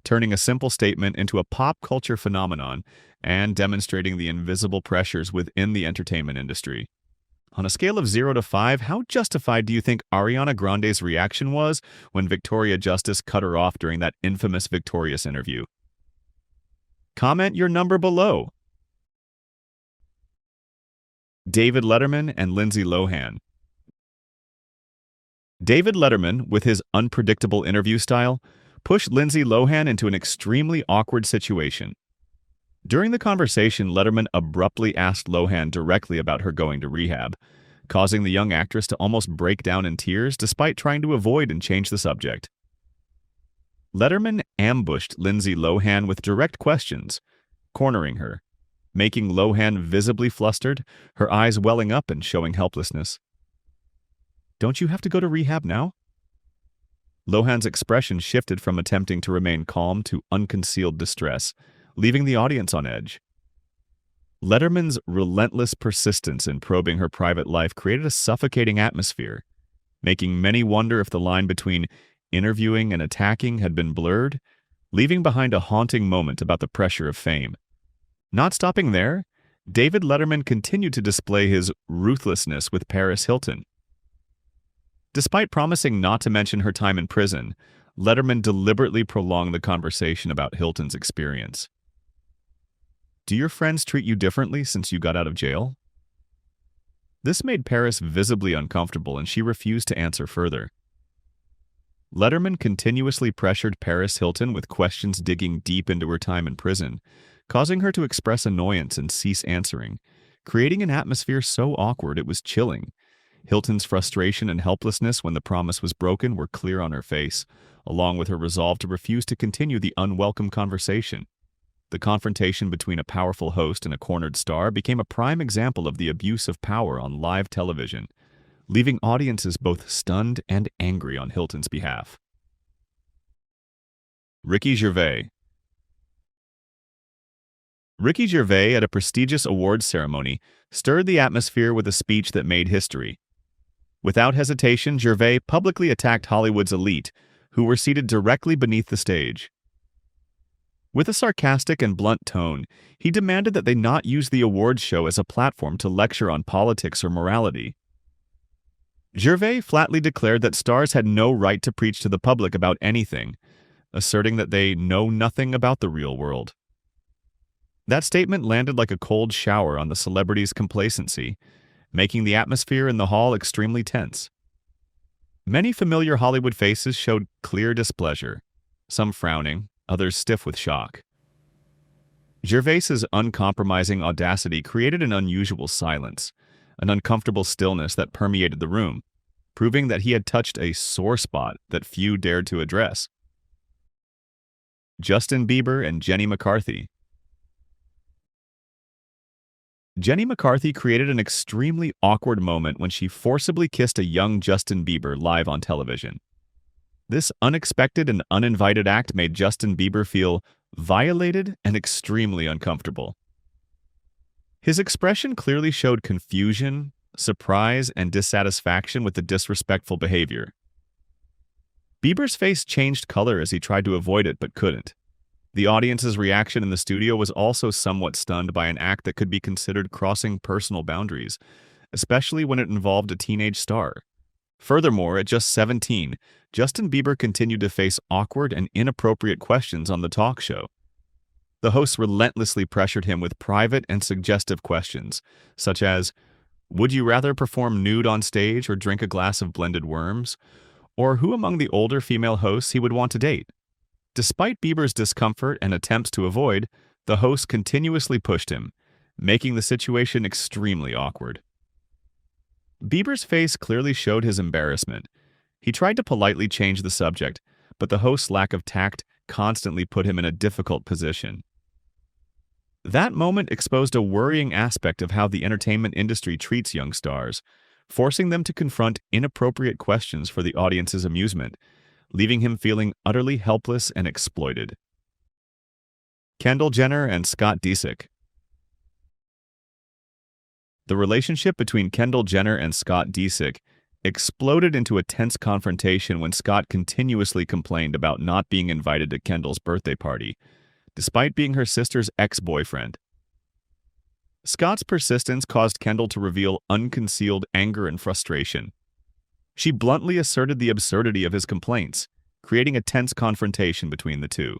turning a simple statement into a pop culture phenomenon and demonstrating the invisible pressures within the entertainment industry. On a scale of 0 to 5, how justified do you think Ariana Grande's reaction was when Victoria Justice cut her off during that infamous Victorious interview? Comment your number below. David Letterman and Lindsay Lohan. David Letterman, with his unpredictable interview style, pushed Lindsay Lohan into an extremely awkward situation. During the conversation, Letterman abruptly asked Lohan directly about her going to rehab, causing the young actress to almost break down in tears despite trying to avoid and change the subject. Letterman ambushed Lindsay Lohan with direct questions, cornering her, making Lohan visibly flustered, her eyes welling up and showing helplessness. "Don't you have to go to rehab now?" Lohan's expression shifted from attempting to remain calm to unconcealed distress, leaving the audience on edge. Letterman's relentless persistence in probing her private life created a suffocating atmosphere, making many wonder if the line between interviewing and attacking had been blurred, leaving behind a haunting moment about the pressure of fame. Not stopping there, David Letterman continued to display his ruthlessness with Paris Hilton. Despite promising not to mention her time in prison, Letterman deliberately prolonged the conversation about Hilton's experience. "Do your friends treat you differently since you got out of jail?" This made Paris visibly uncomfortable, and she refused to answer further. Letterman continuously pressured Paris Hilton with questions digging deep into her time in prison, causing her to express annoyance and cease answering, creating an atmosphere so awkward it was chilling. Hilton's frustration and helplessness when the promise was broken were clear on her face, along with her resolve to refuse to continue the unwelcome conversation. The confrontation between a powerful host and a cornered star became a prime example of the abuse of power on live television, leaving audiences both stunned and angry on Hilton's behalf. Ricky Gervais. Ricky Gervais, at a prestigious awards ceremony, stirred the atmosphere with a speech that made history. Without hesitation, Gervais publicly attacked Hollywood's elite, who were seated directly beneath the stage. With a sarcastic and blunt tone, he demanded that they not use the awards show as a platform to lecture on politics or morality. Gervais flatly declared that stars had no right to preach to the public about anything, asserting that they know nothing about the real world. That statement landed like a cold shower on the celebrity's complacency, making the atmosphere in the hall extremely tense. Many familiar Hollywood faces showed clear displeasure, some frowning, others stiff with shock. Gervais's uncompromising audacity created an unusual silence, an uncomfortable stillness that permeated the room, proving that he had touched a sore spot that few dared to address. Justin Bieber and Jenny McCarthy. Jenny McCarthy created an extremely awkward moment when she forcibly kissed a young Justin Bieber live on television. This unexpected and uninvited act made Justin Bieber feel violated and extremely uncomfortable. His expression clearly showed confusion, surprise, and dissatisfaction with the disrespectful behavior. Bieber's face changed color as he tried to avoid it but couldn't. The audience's reaction in the studio was also somewhat stunned by an act that could be considered crossing personal boundaries, especially when it involved a teenage star. Furthermore, at just 17, Justin Bieber continued to face awkward and inappropriate questions on the talk show. The hosts relentlessly pressured him with private and suggestive questions, such as, "Would you rather perform nude on stage or drink a glass of blended worms?" Or who among the older female hosts he would want to date. Despite Bieber's discomfort and attempts to avoid, the host continuously pushed him, making the situation extremely awkward. Bieber's face clearly showed his embarrassment. He tried to politely change the subject, but the host's lack of tact constantly put him in a difficult position. That moment exposed a worrying aspect of how the entertainment industry treats young stars, forcing them to confront inappropriate questions for the audience's amusement, leaving him feeling utterly helpless and exploited. Kendall Jenner and Scott Disick. The relationship between Kendall Jenner and Scott Disick exploded into a tense confrontation when Scott continuously complained about not being invited to Kendall's birthday party, despite being her sister's ex-boyfriend. Scott's persistence caused Kendall to reveal unconcealed anger and frustration. She bluntly asserted the absurdity of his complaints, creating a tense confrontation between the two.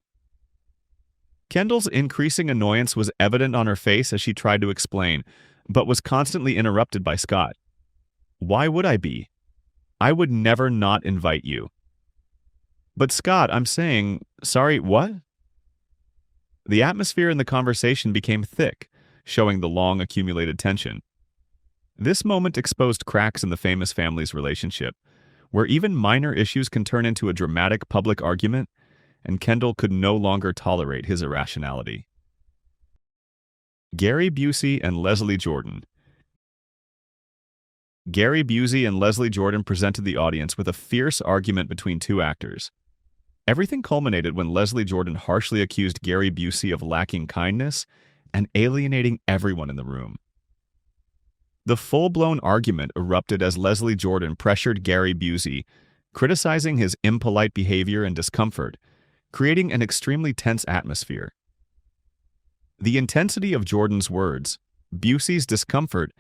Kendall's increasing annoyance was evident on her face as she tried to explain, but was constantly interrupted by Scott. "Why would I be? I would never not invite you." "But Scott, I'm saying, sorry, what?" The atmosphere in the conversation became thick, showing the long accumulated tension. This moment exposed cracks in the famous family's relationship, where even minor issues can turn into a dramatic public argument, and Kendall could no longer tolerate his irrationality. Gary Busey and Leslie Jordan. Gary Busey and Leslie Jordan presented the audience with a fierce argument between two actors. Everything culminated when Leslie Jordan harshly accused Gary Busey of lacking kindness and alienating everyone in the room. The full-blown argument erupted as Leslie Jordan pressured Gary Busey, criticizing his impolite behavior and discomfort, creating an extremely tense atmosphere. The intensity of Jordan's words, Busey's discomfort,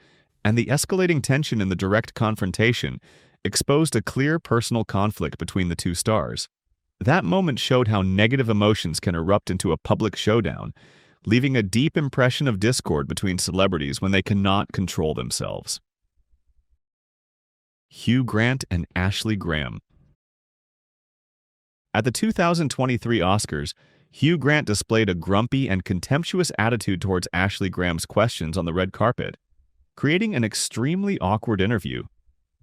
and the escalating tension in the direct confrontation exposed a clear personal conflict between the two stars. That moment showed how negative emotions can erupt into a public showdown, leaving a deep impression of discord between celebrities when they cannot control themselves. Hugh Grant and Ashley Graham. At the 2023 Oscars, Hugh Grant displayed a grumpy and contemptuous attitude towards Ashley Graham's questions on the red carpet, creating an extremely awkward interview.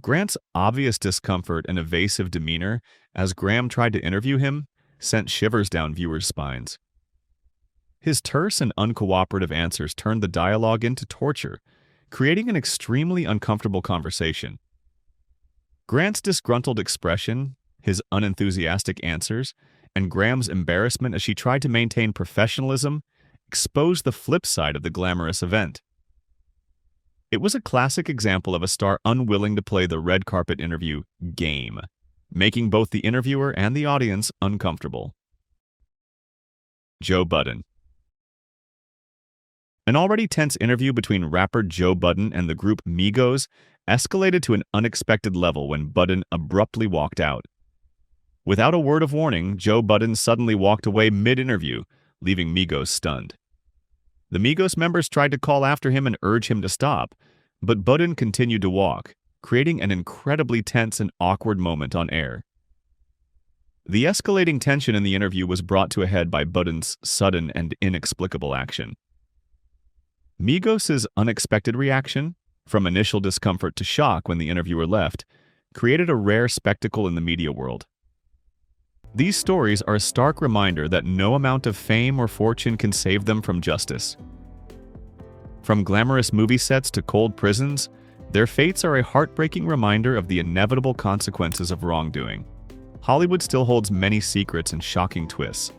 Grant's obvious discomfort and evasive demeanor as Graham tried to interview him sent shivers down viewers' spines. His terse and uncooperative answers turned the dialogue into torture, creating an extremely uncomfortable conversation. Grant's disgruntled expression, his unenthusiastic answers, and Graham's embarrassment as she tried to maintain professionalism exposed the flip side of the glamorous event. It was a classic example of a star unwilling to play the red carpet interview game, making both the interviewer and the audience uncomfortable. Joe Budden. An already tense interview between rapper Joe Budden and the group Migos escalated to an unexpected level when Budden abruptly walked out. Without a word of warning, Joe Budden suddenly walked away mid-interview, leaving Migos stunned. The Migos members tried to call after him and urge him to stop, but Budden continued to walk, creating an incredibly tense and awkward moment on air. The escalating tension in the interview was brought to a head by Budden's sudden and inexplicable action. Migos' unexpected reaction, from initial discomfort to shock when the interviewer left, created a rare spectacle in the media world. These stories are a stark reminder that no amount of fame or fortune can save them from justice. From glamorous movie sets to cold prisons, their fates are a heartbreaking reminder of the inevitable consequences of wrongdoing. Hollywood still holds many secrets and shocking twists.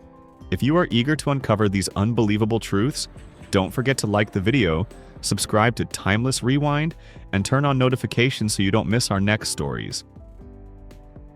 If you are eager to uncover these unbelievable truths, don't forget to like the video, subscribe to Timeless Rewind, and turn on notifications so you don't miss our next stories.